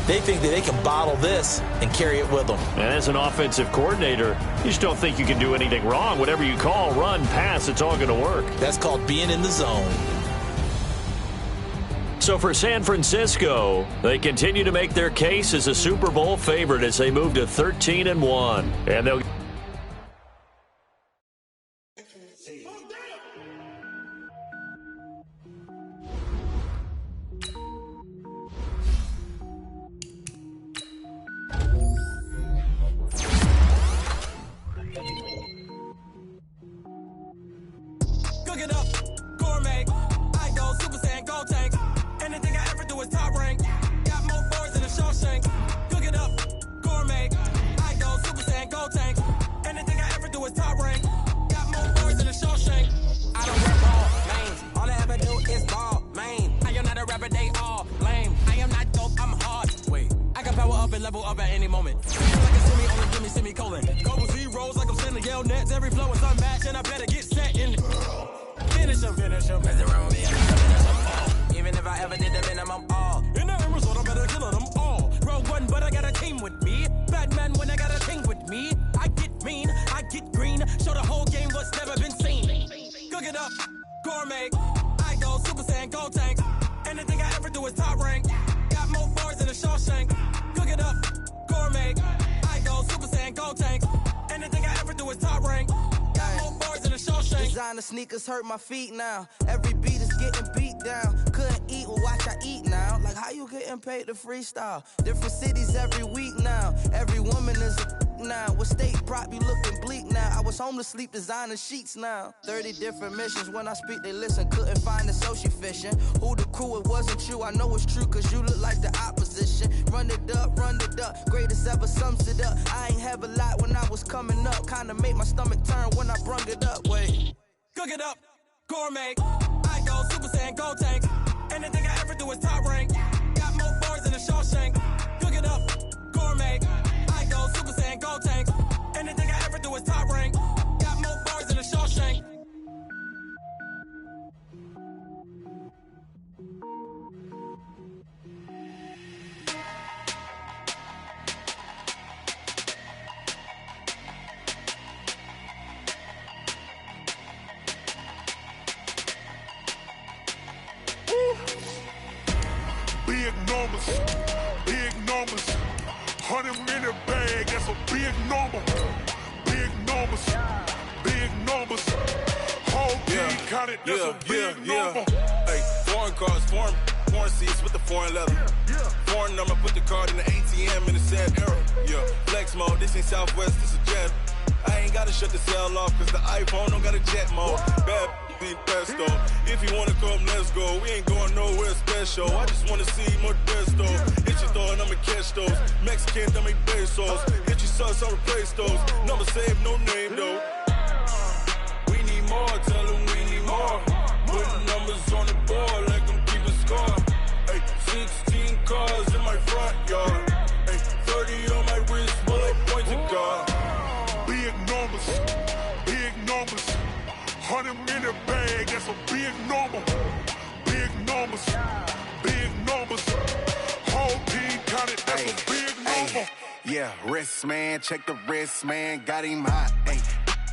They think that they can bottle this and carry it with them. And as an offensive coordinator, you just don't think you can do anything wrong. Whatever you call, run, pass, it's all going to work. That's called being in the zone. So for San Francisco, they continue to make their case as a Super Bowl favorite as they move to 13-1. And they'll... Cook it up, gourmet. I go Super Saiyan, go tank. Anything I ever do is top rank. Got more boards than a Shawshank. Cook it up, gourmet. I go Super Saiyan, go tank. Anything I ever do is top rank. Got more boards than a Shawshank. I don't rap ball lanes. All I ever do is ball lane. I am not a rapper, they all lame. I am not dope, I'm hard. Wait, I can power up and level up at any moment. Like a semi, only give me semicolon. Couple zeros like I'm sending yell nets. Every flow is unmatched and I better get set in. Finish him. Mess around with me, I'm gonna finish them all. Even if I ever did the minimum all. In the end result, I'm better killing them all. Rogue one, but I got a team with me. Batman when I got a team with me. I get mean, I get green. Show the whole game what's never been seen. Cook it up, gourmet. I go Super Saiyan, go tank. Anything I ever do is top rank. Got more bars than a Shawshank. Cook it up, gourmet. I go Super Saiyan, go tank. Anything I ever do is top rank. Got more bars than a Shawshank. Designer sneakers hurt my feet now. Every beat is getting beat down. Couldn't eat, well watch I eat now. Like how you getting paid to freestyle? Different cities every week now. Every woman is a now. With state prop, you looking bleak now. I was home to sleep designing sheets now. 30 different missions. When I speak, they listen. Couldn't find it, so she fishing. Who the crew? It wasn't you. I know it's true, cause you look like the opposition. Run it up. Greatest ever sums it up. I ain't have a lot when I was coming up. Kinda made my stomach turn when I brung it up. Wait. Cook it up, gourmet. I go Super Saiyan, go tank. Anything I ever do is top rank. Got more bars than a Shawshank. Cook it up, gourmet. I go Super Saiyan, go tank. Anything I ever do is top rank. Got more bars than a Shawshank. Big numbers, 100-minute bag, that's a big number. Big numbers, whole team counted, that's a big number. Hey, foreign cars, foreign seats with the foreign leather. Foreign number, put the card in the ATM in the sad era. Yeah, flex mode, this ain't Southwest, this is Jet. I ain't gotta shut the cell off, cause the iPhone don't got a jet mode. Bad be pesto. If you wanna come, let's go. We ain't going nowhere special. I just wanna see more desto. Hit your thought, I'ma catch those. Mexican, dummy pesos. Hit your sus, I'll replace those. Number saved, no name though. We need more, tell them we need more. Put numbers on the board, like them keeping score. Hey, 16 cars in my front yard. Hey, 30 on my wrist, bullet pointed guard. Big numbers, 100-minute bag, that's a big number. Big numbers, whole team counted, that's a big number. Yeah, wrist man, check the wrist man, got him hot. Hey,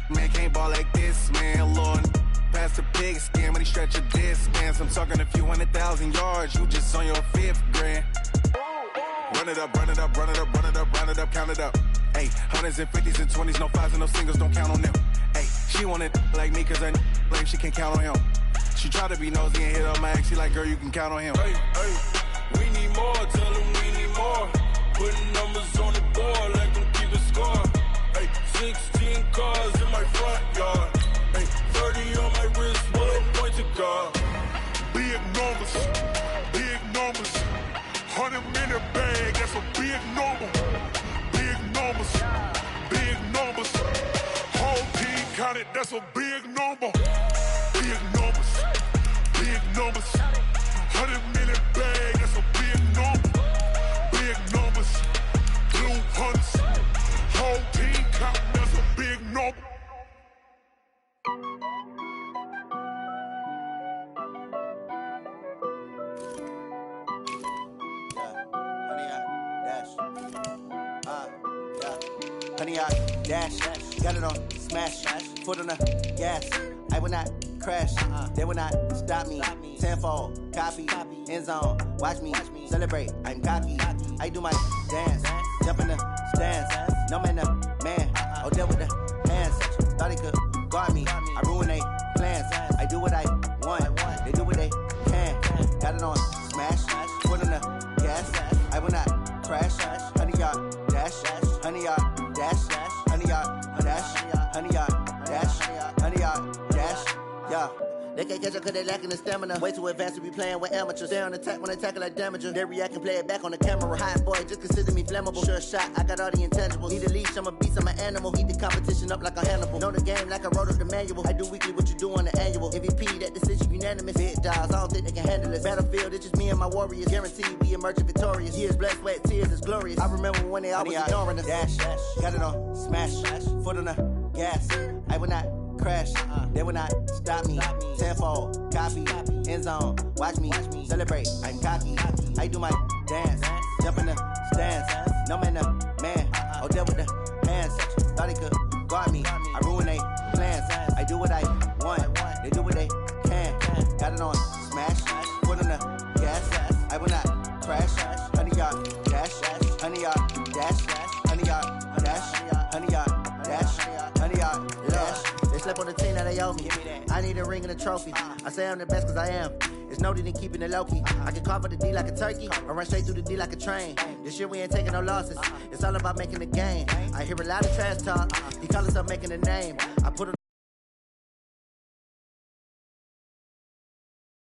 man can't ball like this, man. Lord, past the pig skin when he stretch a distance. I'm talking a few 100,000 yards, you just on your 5th grand. Run it up, count it up. Hey, hundreds and fifties and 20s, no fives and no singles, don't count on them. Hey, she wanted like me cause her like she can count on him. She tried to be nosy and hit up my ex, she like, girl, you can count on him. Hey, we need more, tell them we need more. Putting numbers on the board, like them keep a score. Hey, 16 cars in my front yard. Hey, 30 on my wrist, bullet point to God. Big numbers, 100 minute bag, that's a big number. Big numbers, whole team counted, that's a big number. Big numbers, 100 minute bag, that's a big number. Big numbers, blue hunts, whole team counting, that's a big number. Honey, I dash, got it on smash, foot on the gas. I will not crash, they will not stop me. Tenfold, copy, end zone, watch me celebrate. I'm cocky, I do my dance, jump in the stands. No man, oh, there with the hands. Thought he could guard me, I ruin they plans. I do what I want, they do what they can. Got it on smash, foot on the gas. I will not crash, honey, y'all dash, honey, y'all dash, honey, y'all dash, honey, y'all dash, honey, y'all dash, yeah. They can't catch up cause they lacking the stamina. Way too advanced to be playing with amateurs. Stay on attack when they tackle like damager. They react and play it back on the camera. Hot boy, just consider me flammable. Sure shot, I got all the intangibles. Need a leash, I'm a beast, I'm an animal. Heat the competition up like a Hannibal. Know the game like I wrote up the manual. I do weekly what you do on the annual. MVP, that decision unanimous. Big dogs, I don't think they can handle it. Battlefield, it's just me and my warriors. Guaranteed we emerge victorious. Years, blood, sweat, tears, it's glorious. I remember when they always ignoring us. Dash, got it on smash, foot on the gas. I will not crash, they will not stop me. Tenfold, copy, end zone, watch me celebrate. I'm cocky, I do my dance, jump in the stands. No man, oh, there with the hands. Thought he could guard me, I ruin they plans. I do what I want, they do what they can. Got it on smash, foot on the gas. I will not crash, honey, y'all dash, honey, y'all dash, honey, y'all dash, honey, y'all dash, honey, y'all dash. They slept on the team that they owe me. I need a ring and a trophy. I say I'm the best cause I am. It's no need in keeping it low-key. I can carve up the D like a turkey or run straight through the D like a train. This year we ain't taking no losses. It's all about making the game. I hear a lot of trash talk. He call himself making a name. I put on